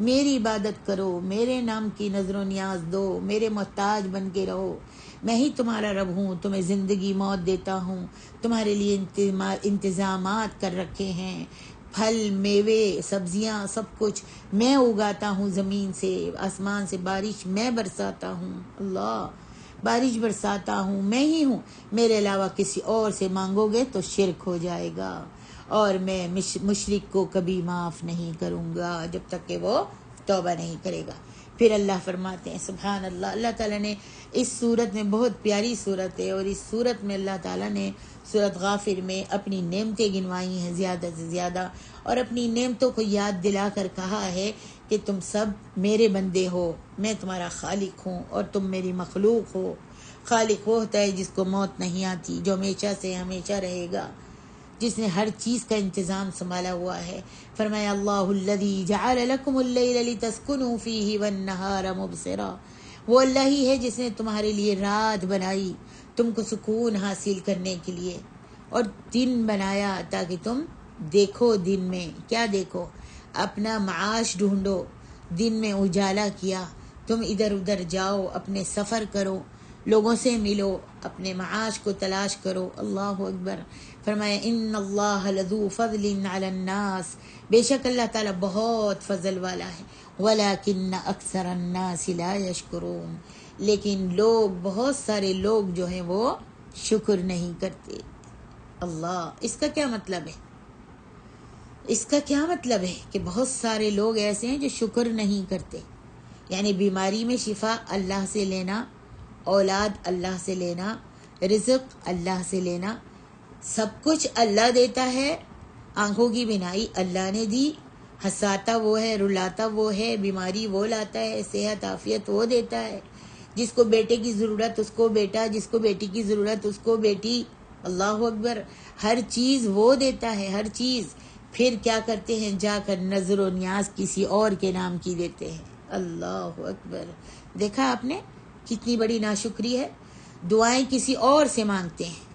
میری عبادت کرو، میرے نام کی نظر و نیاز دو، میرے محتاج بن کے رہو۔ میں ہی تمہارا رب ہوں، تمہیں زندگی موت دیتا ہوں، تمہارے لیے انتظامات کر رکھے ہیں، پھل میوے سبزیاں سب کچھ میں اگاتا ہوں، زمین سے آسمان سے بارش میں برساتا ہوں، اللہ بارش برساتا ہوں، میں ہی ہوں، میرے علاوہ کسی اور سے مانگو گے تو شرک ہو جائے گا، اور میں مشرک کو کبھی معاف نہیں کروں گا جب تک کہ وہ توبہ نہیں کرے گا۔ پھر اللہ فرماتے ہیں سبحان اللہ، اللہ تعالیٰ نے اس صورت میں، بہت پیاری صورت ہے، اور اس صورت میں اللہ تعالیٰ نے سورۃ غافر میں اپنی نعمتیں گنوائی ہیں زیادہ سے زیادہ، اور اپنی نعمتوں کو یاد دلا کر کہا ہے کہ تم سب میرے بندے ہو، میں تمہارا خالق ہوں اور تم میری مخلوق ہو۔ خالق وہ ہوتا ہے جس کو موت نہیں آتی، جو ہمیشہ سے ہمیشہ رہے گا، جس نے ہر چیز کا انتظام سنبھالا ہوا ہے۔ فرمایا اللہ الذی جعل لکم اللیل لتسکنوا فیہ والنہار مبصرا، وہ اللہ ہی ہے جس نے تمہارے لیے رات بنائی تم کو سکون حاصل کرنے کے لیے، اور دن بنایا تاکہ تم دیکھو۔ دن میں کیا دیکھو؟ اپنا معاش ڈھونڈو۔ دن میں اجالا کیا، تم ادھر ادھر جاؤ، اپنے سفر کرو، لوگوں سے ملو، اپنے معاش کو تلاش کرو۔ اللہ اکبر۔ فرمایا ان اللہ لذو فضل علی الناس، بے شک اللہ تعالیٰ بہت فضل والا ہے، ولیکن اکثر الناس لا یشکرون، لیکن لوگ، بہت سارے لوگ جو ہیں وہ شکر نہیں کرتے۔ اللہ، اس کا کیا مطلب ہے؟ اس کا کیا مطلب ہے کہ بہت سارے لوگ ایسے ہیں جو شکر نہیں کرتے؟ یعنی بیماری میں شفا اللہ سے لینا، اولاد اللہ سے لینا، رزق اللہ سے لینا، سب کچھ اللہ دیتا ہے۔ آنکھوں کی بینائی اللہ نے دی، ہنساتا وہ ہے، رلاتا وہ ہے، بیماری وہ لاتا ہے، صحت عافیت وہ دیتا ہے، جس کو بیٹے کی ضرورت اس کو بیٹا، جس کو بیٹی کی ضرورت اس کو بیٹی۔ اللہ اکبر، ہر چیز وہ دیتا ہے، ہر چیز۔ پھر کیا کرتے ہیں؟ جا کر نظر و نیاز کسی اور کے نام کی دیتے ہیں۔ اللہ اکبر، دیکھا آپ نے کتنی بڑی ناشکری ہے؟ دعائیں کسی اور سے مانگتے ہیں،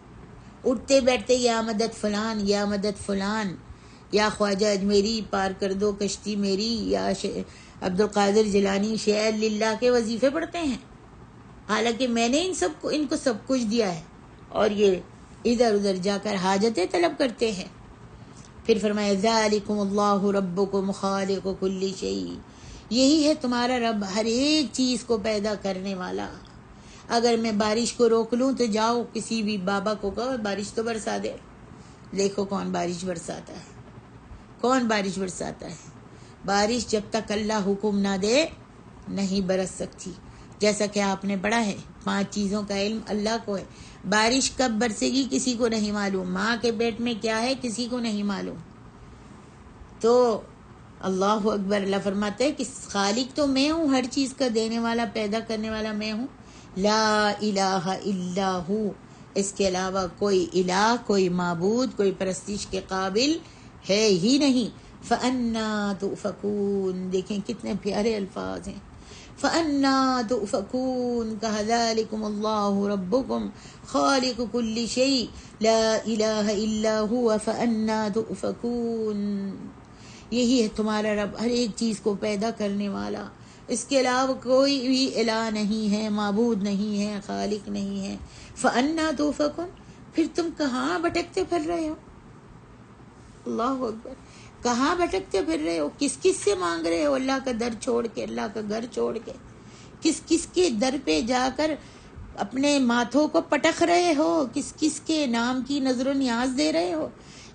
اٹھتے بیٹھتے یا مدد فلان، یا مدد فلان، یا خواجہ اجمیری پار کر دو کشتی میری، یا عبد القادر جیلانی شیع للہ کے وظیفے پڑھتے ہیں، حالانکہ میں نے ان کو سب کچھ دیا ہے، اور یہ ادھر ادھر جا کر حاجتیں طلب کرتے ہیں۔ پھر فرمایا ذالکم اللہ ربکم خالق کل شیء، یہی ہے تمہارا رب، ہر ایک چیز کو پیدا کرنے والا۔ اگر میں بارش کو روک لوں تو جاؤ کسی بھی بابا کو کہو بارش تو برسا دے، دیکھو کون بارش برساتا ہے، کون بارش برساتا ہے۔ بارش جب تک اللہ حکم نہ دے نہیں برس سکتی، جیسا کہ آپ نے پڑھا ہے 5 چیزوں کا علم اللہ کو ہے۔ بارش کب برسے گی کسی کو نہیں معلوم، ماں کے پیٹ میں کیا ہے کسی کو نہیں معلوم۔ تو اللہ اکبر، اللہ فرماتے ہیں کہ خالق تو میں ہوں، ہر چیز کا دینے والا پیدا کرنے والا میں ہوں، لا الہ الا ہو، اس کے علاوہ کوئی الہ، کوئی معبود، کوئی پرستش کے قابل ہے ہی نہیں۔ فَأَنَّا تُؤْفَكُونَ، دیکھیں کتنے پیارے الفاظ ہیں۔ فَأَنَّا تُؤْفَكُونَ كَذَلِكُمُ اللَّهُ رَبُّكُمْ خَالِقُ كُلِّ شَيْءٍ لَا إِلَٰهَ إِلَّا هُوَ فَأَنَّا تُؤْفَكُونَ۔ یہی ہے تمہارا رب، ہر ایک چیز کو پیدا کرنے والا، اس کے علاوہ کوئی بھی الہ نہیں ہے، معبود نہیں ہے، خالق نہیں ہے۔ فَأَنَّا تُؤْفَكُونَ، پھر تم کہاں بھٹکتے پھر رہے ہو؟ اللہ اکبر، کہاں بھٹکتے پھر رہے ہو؟ کس کس سے مانگ رہے ہو اللہ کا در چھوڑ کے، اللہ کا گھر چھوڑ کے؟ کس کس کے در پہ جا کر اپنے ماتھوں کو پٹک رہے ہو؟ کس کس کے نام کی نظر و نیاز دے رہے ہو؟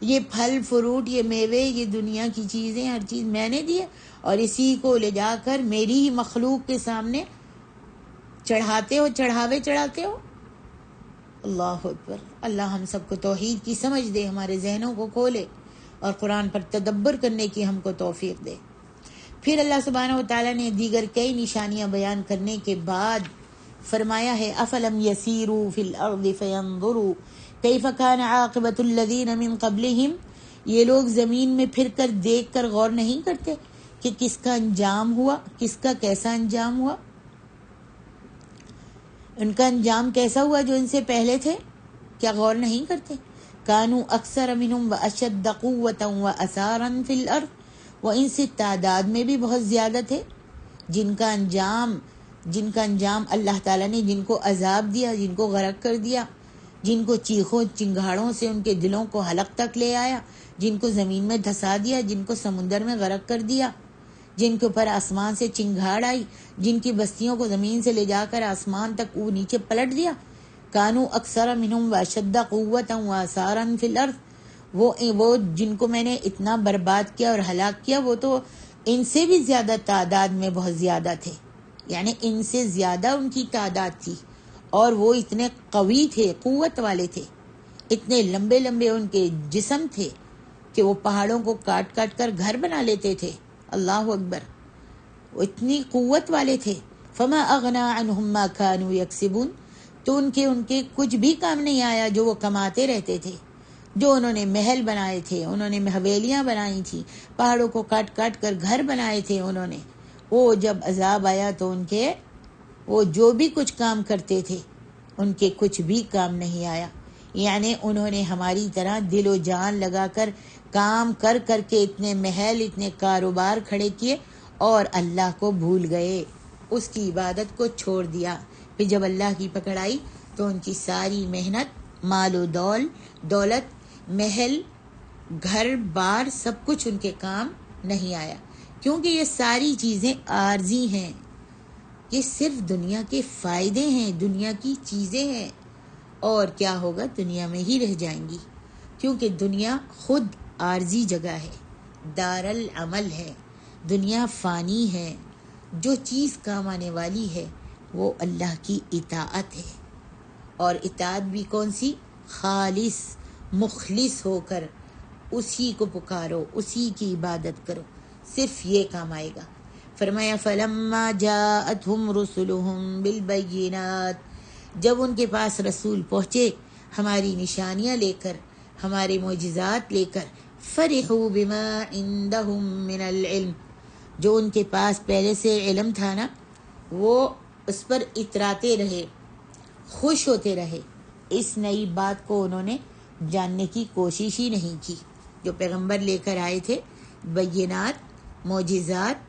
یہ پھل فروٹ، یہ میوے، یہ دنیا کی چیزیں، ہر چیز میں نے دی ہے، اور اسی کو لے جا کر میری ہی مخلوق کے سامنے چڑھاتے ہو، چڑھاوے چڑھاتے ہو۔ اللہ اکبر۔ اللہ ہم سب کو توحید کی سمجھ دے، ہمارے ذہنوں کو کھولے اور قرآن پر تدبر کرنے کی ہم کو توفیق دے۔ پھر اللہ سبحانہ و تعالیٰ نے دیگر کئی نشانیاں بیان کرنے کے بعد فرمایا ہے افلم یسیروا فی الارض فینظروا کیف کان عاقبۃ الذین من قبلہم، یہ لوگ زمین میں پھر کر دیکھ کر غور نہیں کرتے کہ کس کا انجام ہوا، کس کا کیسا انجام ہوا، ان کا انجام کیسا ہوا جو ان سے پہلے تھے؟ کیا غور نہیں کرتے؟ کانوا اکثر منہم واشد قوۃ واثارا فی الارض، وہ ان سے تعداد میں بھی بہت زیادہ تھے، جن کا انجام اللہ تعالیٰ نے جن کو عذاب دیا، جن کو غرق کر دیا، جن کو چیخوں چنگاڑوں سے ان کے دلوں کو حلق تک لے آیا، جن کو زمین میں دھسا دیا، جن کو سمندر میں غرق کر دیا، جن کے اوپر آسمان سے چنگاڑ آئی، جن کی بستیوں کو زمین سے لے جا کر آسمان تک وہ نیچے پلٹ دیا۔ کانوا اکثر منہم واشد قوۃ واثارا فی الارض، وہ جن کو میں نے اتنا برباد کیا اور ہلاک کیا، وہ تو ان سے بھی زیادہ تعداد میں بہت زیادہ تھے، یعنی ان سے زیادہ ان کی تعداد تھی، اور وہ اتنے قوی تھے، قوت والے تھے، اتنے لمبے لمبے ان کے جسم تھے کہ وہ پہاڑوں کو کاٹ کاٹ کر گھر بنا لیتے تھے۔ اللہ اکبر، وہ اتنی قوت والے تھے۔ فما اغنی عنہم ما کانوا یکسبون، تو ان کے کچھ بھی کام نہیں آیا جو وہ کماتے رہتے تھے، جو انہوں نے محل بنائے تھے، انہوں نے حویلیاں بنائی تھی، پہاڑوں کو کاٹ کاٹ کر گھر بنائے تھے انہوں نے، وہ جب عذاب آیا تو ان کے وہ جو بھی کچھ کام کرتے تھے ان کے کچھ بھی کام نہیں آیا۔ یعنی انہوں نے ہماری طرح دل و جان لگا کر کام کر کر کے اتنے محل، اتنے کاروبار کھڑے کیے اور اللہ کو بھول گئے، اس کی عبادت کو چھوڑ دیا۔ پھر جب اللہ کی پکڑ آئی تو ان کی ساری محنت، مال و دولت، محل، گھر بار، سب کچھ ان کے کام نہیں آیا، کیونکہ یہ ساری چیزیں عارضی ہیں، یہ صرف دنیا کے فائدے ہیں، دنیا کی چیزیں ہیں، اور کیا ہوگا، دنیا میں ہی رہ جائیں گی، کیونکہ دنیا خود عارضی جگہ ہے، دار العمل ہے، دنیا فانی ہے۔ جو چیز کام آنے والی ہے وہ اللہ کی اطاعت ہے، اور اطاعت بھی کون سی؟ خالص، مخلص ہو کر اسی کو پکارو، اسی کی عبادت کرو، صرف یہ کام آئے گا۔ فرمایا فلما جاءتهم رسلهم بالبینات، جب ان کے پاس رسول پہنچے ہماری نشانیاں لے کر، ہمارے معجزات لے کر، فرحوا بما عندهم من العلم، جو ان کے پاس پہلے سے علم تھا نا، وہ اس پر اتراتے رہے، خوش ہوتے رہے، اس نئی بات کو انہوں نے جاننے کی کوشش ہی نہیں کی۔ جو پیغمبر لے کر آئے تھے بینات، معجزات،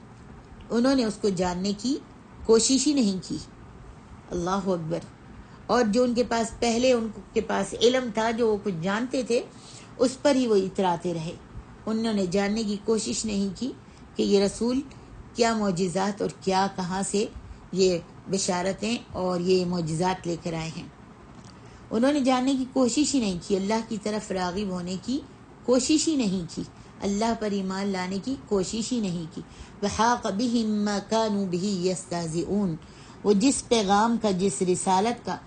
انہوں نے اس کو جاننے کی کوشش ہی نہیں کی۔ اللہ اکبر۔ اور جو ان کے پاس پہلے ان کے پاس علم تھا، جو وہ کچھ جانتے تھے، اس پر ہی وہ اتراتے رہے، انہوں نے جاننے کی کوشش نہیں کی کہ یہ رسول کیا معجزات اور کیا کہاں سے یہ بشارتیں اور یہ معجزات لے کر آئے ہیں، انہوں نے جاننے کی کوشش ہی نہیں کی، اللہ کی طرف راغب ہونے کی کوشش ہی نہیں کی، اللہ پر ایمان لانے کی کوشش ہی نہیں کی۔ وحاق بہم ما کانوا بہ یستہزئون، وہ جس پیغام کا، جس رسالت کا،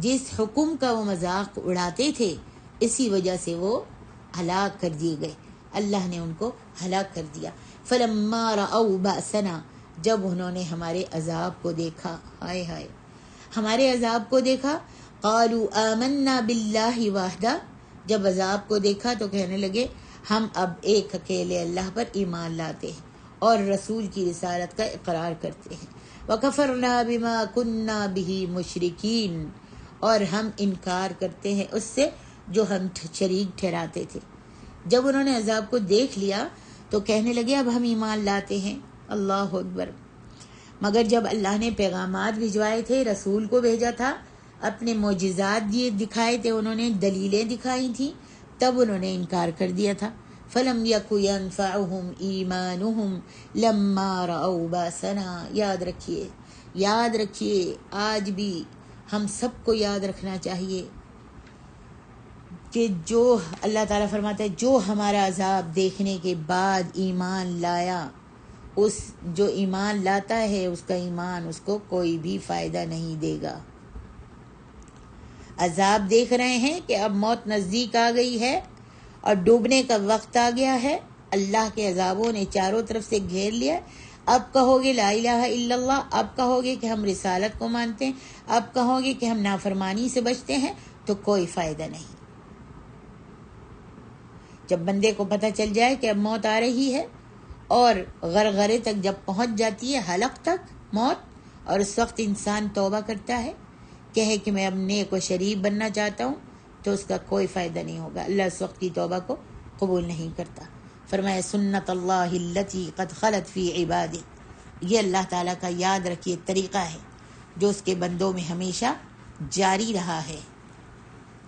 جس حکم کا وہ مذاق اڑاتے تھے، اسی وجہ سے وہ ہلاک کر دیے گئے، اللہ نے ان کو ہلاک کر دیا۔ فلما رأوا بأسنا، جب انہوں نے ہمارے عذاب کو دیکھا، ہائے ہائے، ہمارے عذاب کو دیکھا، قالوا آمنا باللہ وحدہ، جب عذاب کو دیکھا تو کہنے لگے ہم اب ایک اکیلے اللہ پر ایمان لاتے ہیں اور رسول کی رسالت کا اقرار کرتے ہیں۔ وَكَفَرْنَا بِمَا كُنَّا بِهِ مُشْرِكِينَ، اور ہم انکار کرتے ہیں اس سے جو ہم شریک ٹھہراتے تھے۔ جب انہوں نے عذاب کو دیکھ لیا تو کہنے لگے اب ہم ایمان لاتے ہیں۔ اللہ اکبر۔ مگر جب اللہ نے پیغامات بھجوائے تھے، رسول کو بھیجا تھا، اپنے معجزات دکھائے تھے، انہوں نے دلیلیں دکھائی تھیں، تب انہوں نے انکار کر دیا تھا۔ فَلَمْ يَكُ يَنْفَعُهُمْ إِيمَانُهُمْ لَمَّا رَأَوْا بَأْسَنَا۔ یاد رکھیے آج بھی ہم سب کو یاد رکھنا چاہیے کہ جو اللہ تعالیٰ فرماتا ہے جو ہمارا عذاب دیکھنے کے بعد ایمان لایا، اس جو ایمان لاتا ہے اس کا ایمان اس کو کوئی بھی فائدہ نہیں دے گا۔ عذاب دیکھ رہے ہیں کہ اب موت نزدیک آ گئی ہے اور ڈوبنے کا وقت آ گیا ہے، اللہ کے عذابوں نے چاروں طرف سے گھیر لیا۔ اب کہو گے لا الہ الا اللہ، اب کہو گے کہ ہم رسالت کو مانتے ہیں، اب کہو گے کہ ہم نافرمانی سے بچتے ہیں، تو کوئی فائدہ نہیں۔ جب بندے کو پتہ چل جائے کہ اب موت آ رہی ہے اور غرغرے تک جب پہنچ جاتی ہے، حلق تک موت، اور اس وقت انسان توبہ کرتا ہے، کہے کہ میں اب نیک و شریف بننا چاہتا ہوں، تو اس کا کوئی فائدہ نہیں ہوگا۔ اللہ اس وقت کی توبہ کو قبول نہیں کرتا۔ فرمایا سنت اللہ التی قد خلت فی عبادہ، یہ اللہ تعالیٰ کا یاد رکھیے طریقہ ہے جو اس کے بندوں میں ہمیشہ جاری رہا ہے۔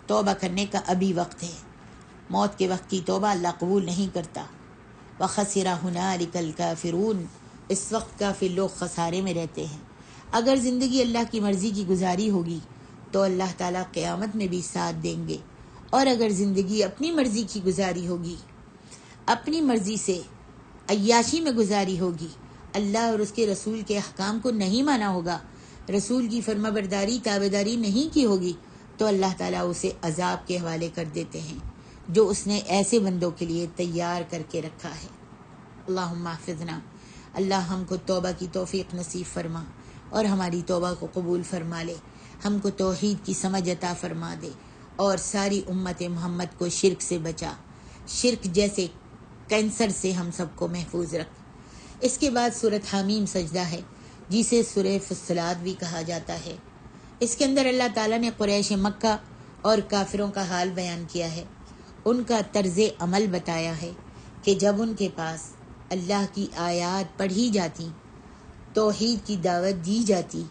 توبہ کرنے کا ابھی وقت ہے، موت کے وقت کی توبہ اللہ قبول نہیں کرتا۔ وَخَسِرَ هُنَالِكَ الْكَافِرُونَ، اس وقت کافر لوگ خسارے میں رہتے ہیں۔ اگر زندگی اللہ کی مرضی کی گزاری ہوگی تو اللہ تعالیٰ قیامت میں بھی ساتھ دیں گے، اور اگر زندگی اپنی مرضی کی گزاری ہوگی، اپنی مرضی سے عیاشی میں گزاری ہوگی، اللہ اور اس کے رسول کے احکام کو نہیں مانا ہوگا، رسول کی فرما برداری تابعداری نہیں کی ہوگی، تو اللہ تعالیٰ اسے عذاب کے حوالے کر دیتے ہیں جو اس نے ایسے بندوں کے لیے تیار کر کے رکھا ہے۔ اللہم احفظنا، اللہ ہم کو توبہ کی توفیق نصیب فرما اور ہماری توبہ کو قبول فرما لے، ہم کو توحید کی سمجھ عطا فرما دے، اور ساری امت محمد کو شرک سے بچا، شرک جیسے کینسر سے ہم سب کو محفوظ رکھ۔ اس کے بعد سورۃ حامیم سجدہ ہے، جسے سورہ فصلات بھی کہا جاتا ہے۔ اس کے اندر اللہ تعالیٰ نے قریش مکہ اور کافروں کا حال بیان کیا ہے، ان کا طرز عمل بتایا ہے کہ جب ان کے پاس اللہ کی آیات پڑھی جاتی، توحید کی دعوت دی جاتی،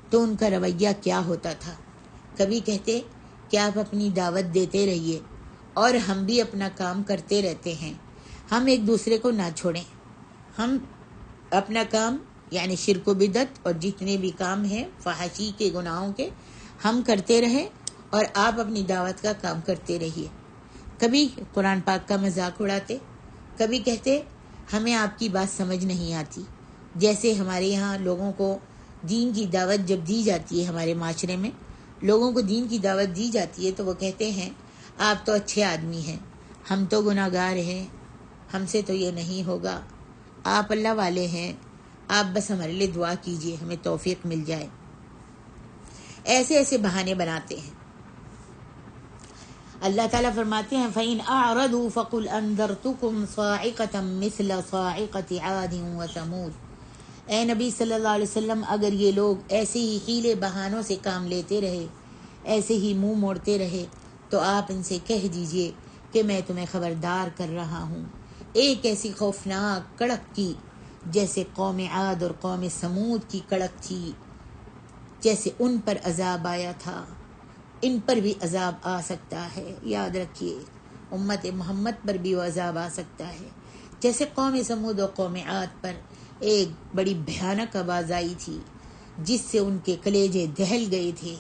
تو ان کا رویہ کیا ہوتا تھا۔ کبھی کہتے کہ آپ اپنی دعوت دیتے رہیے اور ہم بھی اپنا کام کرتے رہتے ہیں، ہم ایک دوسرے کو نہ چھوڑیں، ہم اپنا کام یعنی شرک و بدعت اور جتنے بھی کام ہیں فحاشی کے گناہوں کے ہم کرتے رہیں اور آپ اپنی دعوت کا کام کرتے رہیے۔ کبھی قرآن پاک کا مذاق اڑاتے، کبھی کہتے ہمیں آپ کی بات سمجھ نہیں آتی۔ جیسے ہمارے یہاں لوگوں کو دین کی دعوت جب دی جاتی ہے، ہمارے معاشرے میں لوگوں کو دین کی دعوت دی جاتی ہے تو وہ کہتے ہیں آپ تو اچھے آدمی ہیں، ہم تو گناہ گار ہیں، ہم سے تو یہ نہیں ہوگا، آپ اللہ والے ہیں، آپ بس ہمارے لیے دعا کیجئے ہمیں توفیق مل جائے۔ ایسے ایسے بہانے بناتے ہیں۔ اللہ تعالیٰ فرماتے ہیں فَإِنْ أَعْرَضُوا فَقُلْ أَنذَرْتُكُمْ صَاعِقَةً مِثْلَ صَاعِقَةِ عَادٍ وَثَمُودَ۔ اے نبی صلی اللہ علیہ وسلم، اگر یہ لوگ ایسے ہی حیلے بہانوں سے کام لیتے رہے، ایسے ہی منہ موڑتے رہے، تو آپ ان سے کہہ دیجئے کہ میں تمہیں خبردار کر رہا ہوں ایک ایسی خوفناک کڑک کی جیسے قوم عاد اور قوم سمود کی کڑک تھی، جیسے ان پر عذاب آیا تھا، ان پر بھی عذاب آ سکتا ہے۔ یاد رکھیے امت محمد پر بھی وہ عذاب آ سکتا ہے، جیسے قوم سمود اور قوم عاد پر ایک بڑی بھیانک آواز آئی تھی جس سے ان کے کلیجے دہل گئے تھے،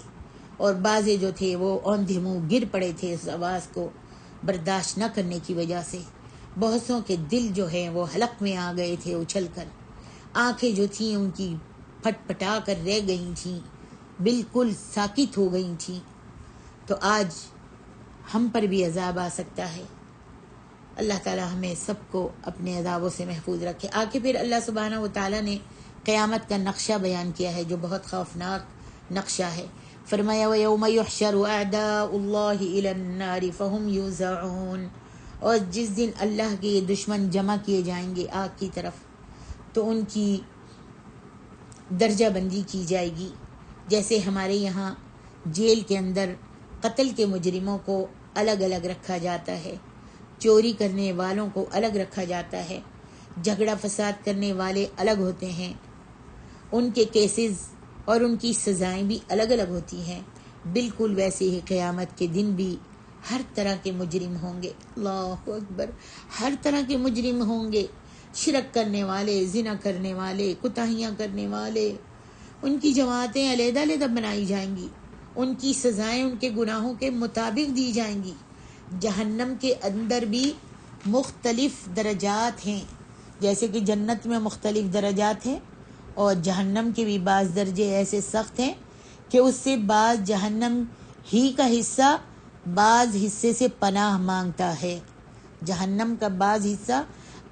اور بعضے جو تھے وہ اوندھے منہ گر پڑے تھے اس آواز کو برداشت نہ کرنے کی وجہ سے۔ بہتوں کے دل جو ہیں وہ حلق میں آ گئے تھے اچھل کر، آنکھیں جو تھیں ان کی پھٹ پٹا کر رہ گئی تھیں، بالکل ساکت ہو گئی تھیں۔ تو آج ہم پر بھی عذاب آ سکتا ہے۔ اللہ تعالیٰ ہمیں سب کو اپنے عذابوں سے محفوظ رکھے۔ آگے پھر اللہ سبحانہ و تعالیٰ نے قیامت کا نقشہ بیان کیا ہے جو بہت خوفناک نقشہ ہے۔ فرمایا وَيَوْمَ يُحْشَرُ أَعْدَاءُ اللَّهِ إِلَى النَّارِ فَهُمْ يُوزَعُونَ، اور جس دن اللہ کے دشمن جمع کیے جائیں گے آگ کی طرف، تو ان کی درجہ بندی کی جائے گی. جیسے ہمارے یہاں جیل کے اندر قتل کے مجرموں کو الگ الگ رکھا جاتا ہے، چوری کرنے والوں کو الگ رکھا جاتا ہے، جھگڑا فساد کرنے والے الگ ہوتے ہیں، ان کے کیسز اور ان کی سزائیں بھی الگ الگ ہوتی ہیں، بالکل ویسے ہی قیامت کے دن بھی ہر طرح کے مجرم ہوں گے. اللہ اکبر، ہر طرح کے مجرم ہوں گے. شرک کرنے والے، زنا کرنے والے، کوتاہیاں کرنے والے، ان کی جماعتیں علیحدہ علیحدہ بنائی جائیں گی، ان کی سزائیں ان کے گناہوں کے مطابق دی جائیں گی. جہنم کے اندر بھی مختلف درجات ہیں، جیسے کہ جنت میں مختلف درجات ہیں، اور جہنم کے بھی بعض درجے ایسے سخت ہیں کہ اس سے بعض جہنم ہی کا حصہ بعض حصے سے پناہ مانگتا ہے. جہنم کا بعض حصہ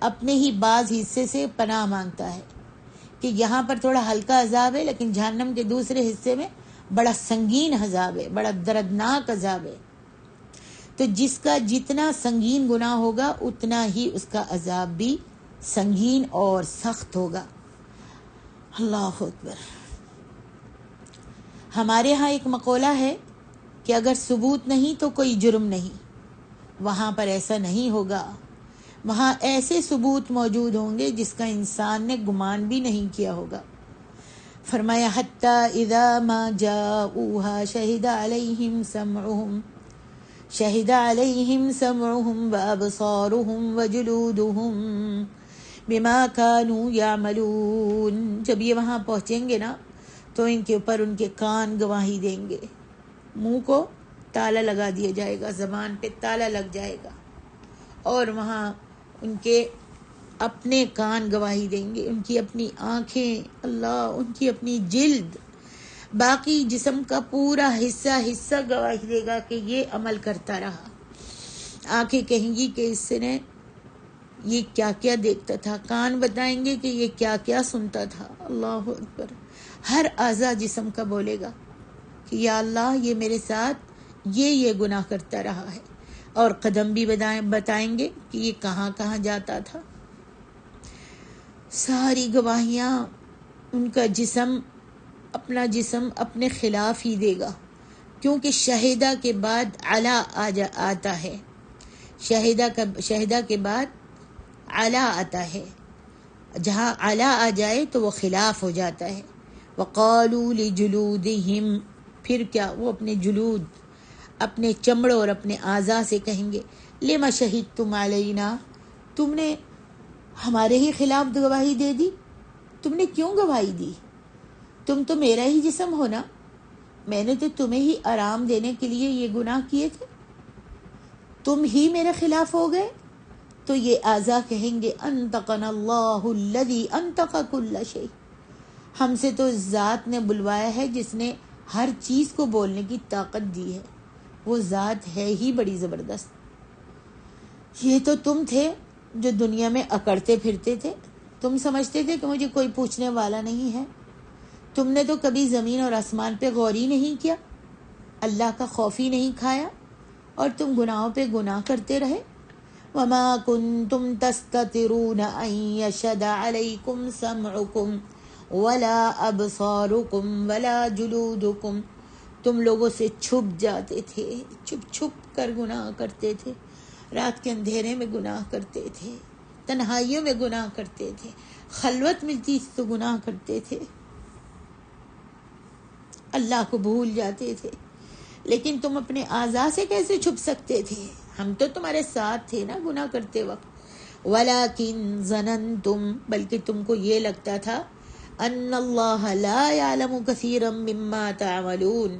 اپنے ہی بعض حصے سے پناہ مانگتا ہے کہ یہاں پر تھوڑا ہلکا عذاب ہے، لیکن جہنم کے دوسرے حصے میں بڑا سنگین عذاب ہے، بڑا دردناک عذاب ہے. تو جس کا جتنا سنگین گناہ ہوگا اتنا ہی اس کا عذاب بھی سنگین اور سخت ہوگا. اللہ اکبر. ہمارے ہاں ایک مقولہ ہے کہ اگر ثبوت نہیں تو کوئی جرم نہیں. وہاں پر ایسا نہیں ہوگا، وہاں ایسے ثبوت موجود ہوں گے جس کا انسان نے گمان بھی نہیں کیا ہوگا. فرمایا حتی اذا ما جاؤوها شہد علیہم سمعهم وابصارهم وجلودهم بما كانوا یعملون. جب یہ وہاں پہنچیں گے نا تو ان کے اوپر ان کے کان گواہی دیں گے، منہ کو تالا لگا دیا جائے گا، زبان پہ تالا لگ جائے گا، اور وہاں ان کے اپنے کان گواہی دیں گے، ان کی اپنی آنکھیں، اللہ، ان کی اپنی جلد، باقی جسم کا پورا حصہ گواہی دے گا کہ یہ عمل کرتا رہا. آنکھیں کہیں گی کہ اس نے یہ کیا کیا دیکھتا تھا، کان بتائیں گے کہ یہ کیا کیا سنتا تھا. اللہ اکبر. ہر اعضاء جسم کا بولے گا کہ یا اللہ یہ میرے ساتھ یہ گناہ کرتا رہا ہے، اور قدم بھی بتائیں گے کہ یہ کہاں کہاں جاتا تھا. ساری گواہیاں ان کا جسم، اپنا جسم اپنے خلاف ہی دے گا، کیونکہ شہیدہ کے بعد علا آتا ہے، شہیدہ کے بعد علا آتا ہے. جہاں علا آ جائے تو وہ خلاف ہو جاتا ہے. وقالوا لجلودہم، پھر کیا، وہ اپنے جلود، اپنے چمڑوں اور اپنے اعضاء سے کہیں گے لما شہدتم علینا، تم نے ہمارے ہی خلاف گواہی دے دی، تم نے کیوں گواہی دی؟ تم تو میرا ہی جسم ہو نا، میں نے تو تمہیں ہی آرام دینے کے لیے یہ گناہ کیے تھے، تم ہی میرے خلاف ہو گئے. تو یہ اعضاء کہیں گے انطقنا اللہ الذی انطق کل شیء، ہم سے تو ذات نے بلوایا ہے جس نے ہر چیز کو بولنے کی طاقت دی ہے، وہ ذات ہے ہی بڑی زبردست. یہ تو تم تھے جو دنیا میں اکڑتے پھرتے تھے، تم سمجھتے تھے کہ مجھے کوئی پوچھنے والا نہیں ہے، تم نے تو کبھی زمین اور آسمان پہ غور ہی نہیں کیا، اللہ کا خوف ہی نہیں کھایا، اور تم گناہوں پہ گناہ کرتے رہے. وما کنتم تستترون ان یشہد علیکم سمعکم ولا ابصارکم ولا جلودکم، تم لوگوں سے چھپ جاتے تھے، چھپ چھپ کر گناہ کرتے تھے، رات کے اندھیرے میں گناہ کرتے تھے، تنہائیوں میں گناہ کرتے تھے، خلوت ملتی تو گناہ کرتے تھے، اللہ کو بھول جاتے تھے. لیکن تم اپنے اعضاء سے کیسے چھپ سکتے تھے؟ ہم تو تمہارے ساتھ تھے نا گناہ کرتے وقت. وَلَكِنْ ظَنَنْتُمْ، بلکہ تم کو یہ لگتا تھا، ان اللہ لا يعلم كثيرا مما تعملون،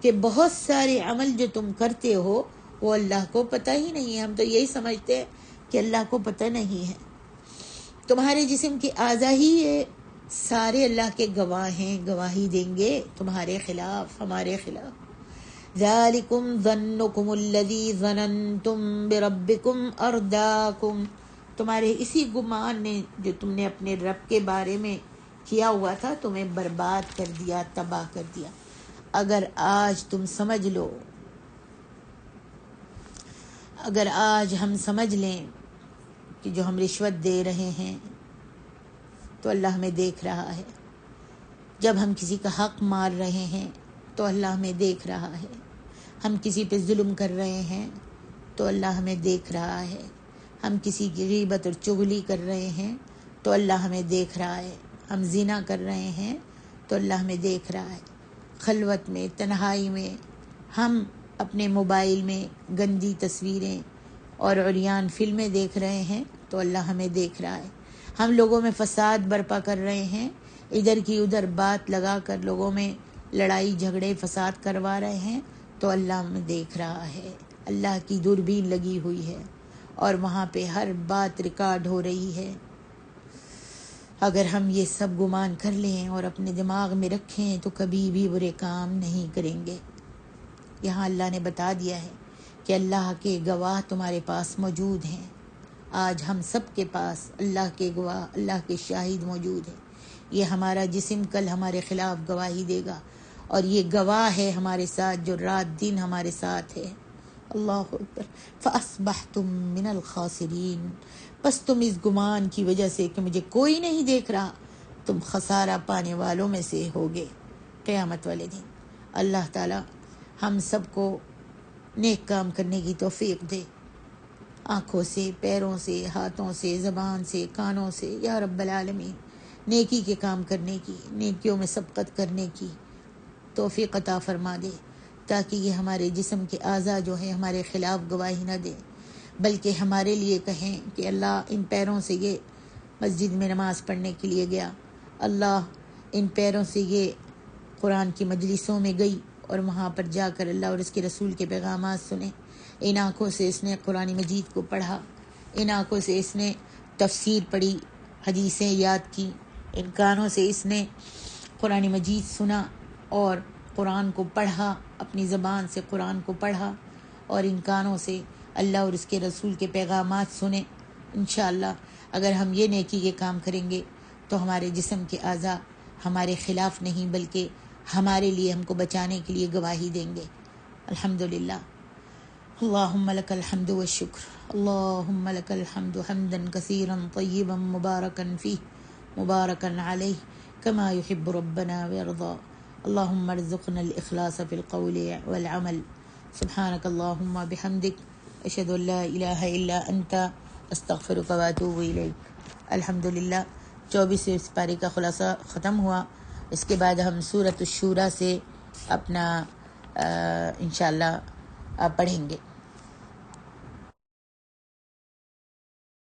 کہ بہت سارے عمل جو تم کرتے ہو وہ اللہ کو پتہ ہی نہیں ہے. ہم تو یہی سمجھتے ہیں کہ اللہ کو پتہ نہیں ہے. تمہارے جسم کے اعضاء ہی یہ سارے اللہ کے گواہ ہیں، گواہی دیں گے تمہارے خلاف، ہمارے خلاف. ذالکم ظنکم الذی ظننتم بربکم ارداکم، تمہارے اسی گمان نے جو تم نے اپنے رب کے بارے میں کیا ہوا تھا تمہیں برباد کر دیا، تباہ کر دیا. اگر آج تم سمجھ لو، اگر آج ہم سمجھ لیں کہ جو ہم رشوت دے رہے ہیں تو اللہ ہمیں دیکھ رہا ہے، جب ہم کسی کا حق مار رہے ہیں تو اللہ ہمیں دیکھ رہا ہے، ہم کسی پہ ظلم کر رہے ہیں تو اللہ ہمیں دیکھ رہا ہے، ہم کسی کی غیبت اور چغلی کر رہے ہیں تو اللہ ہمیں دیکھ رہا ہے، ہم زنا کر رہے ہیں تو اللہ ہمیں دیکھ رہا ہے، خلوت میں تنہائی میں ہم اپنے موبائل میں گندی تصویریں اور عریان فلمیں دیکھ رہے ہیں تو اللہ ہمیں دیکھ رہا ہے، ہم لوگوں میں فساد برپا کر رہے ہیں، ادھر کی ادھر بات لگا کر لوگوں میں لڑائی جھگڑے فساد کروا رہے ہیں تو اللہ ہمیں دیکھ رہا ہے، اللہ کی دوربین لگی ہوئی ہے اور وہاں پہ ہر بات ریکارڈ ہو رہی ہے۔ اگر ہم یہ سب گمان کر لیں اور اپنے دماغ میں رکھیں تو کبھی بھی برے کام نہیں کریں گے۔ یہاں اللہ نے بتا دیا ہے کہ اللہ کے گواہ تمہارے پاس موجود ہیں، آج ہم سب کے پاس اللہ کے گواہ، اللہ کے شاہد موجود ہیں۔ یہ ہمارا جسم کل ہمارے خلاف گواہی دے گا اور یہ گواہ ہے ہمارے ساتھ جو رات دن ہمارے ساتھ ہے۔ اللہ اکبر۔ فَأَصْبَحْتُم مِّنَ الْخَاسِرِينَ، بس تم اس گمان کی وجہ سے کہ مجھے کوئی نہیں دیکھ رہا، تم خسارہ پانے والوں میں سے ہوگے قیامت والے دن۔ اللہ تعالی ہم سب کو نیک کام کرنے کی توفیق دے، آنکھوں سے، پیروں سے، ہاتھوں سے، زبان سے، کانوں سے، یا رب العالمین نیکی کے کام کرنے کی، نیکیوں میں سبقت کرنے کی توفیق عطا فرما دے، تاکہ یہ ہمارے جسم کے اعضاء جو ہیں ہمارے خلاف گواہی نہ دیں، بلکہ ہمارے لیے کہیں کہ اللہ ان پیروں سے یہ مسجد میں نماز پڑھنے کے لیے گیا، اللہ ان پیروں سے یہ قرآن کی مجلسوں میں گئی اور وہاں پر جا کر اللہ اور اس کے رسول کے پیغامات سنے، ان آنکھوں سے اس نے قرآن مجید کو پڑھا، ان آنکھوں سے اس نے تفسیر پڑھی، حدیثیں یاد کی، ان کانوں سے اس نے قرآن مجید سنا اور قرآن کو پڑھا، اپنی زبان سے قرآن کو پڑھا، اور ان کانوں سے اللہ اور اس کے رسول کے پیغامات سنے۔ انشاءاللہ اگر ہم یہ نیکی کے کام کریں گے تو ہمارے جسم کے اعضاء ہمارے خلاف نہیں بلکہ ہمارے لیے، ہم کو بچانے کے لیے گواہی دیں گے۔ الحمدللہ۔ اللہم لک الحمد والشکر، اللہم لک الحمد حمدا کثیرا طیبا مبارکا فیہ مبارکا علیہ کما یحب ربنا ویرضا۔ اللہم ارزقنا الاخلاص فی القول والعمل۔ سبحانک اللہم بحمدک، اشہد ان لا الہ الا انت، استغفرک واتوب الیک۔ الحمدللہ 24 پارے کا خلاصہ ختم ہوا۔ اس کے بعد ہم سورۃ الشورى سے اپنا انشاءاللہ پڑھیں گے۔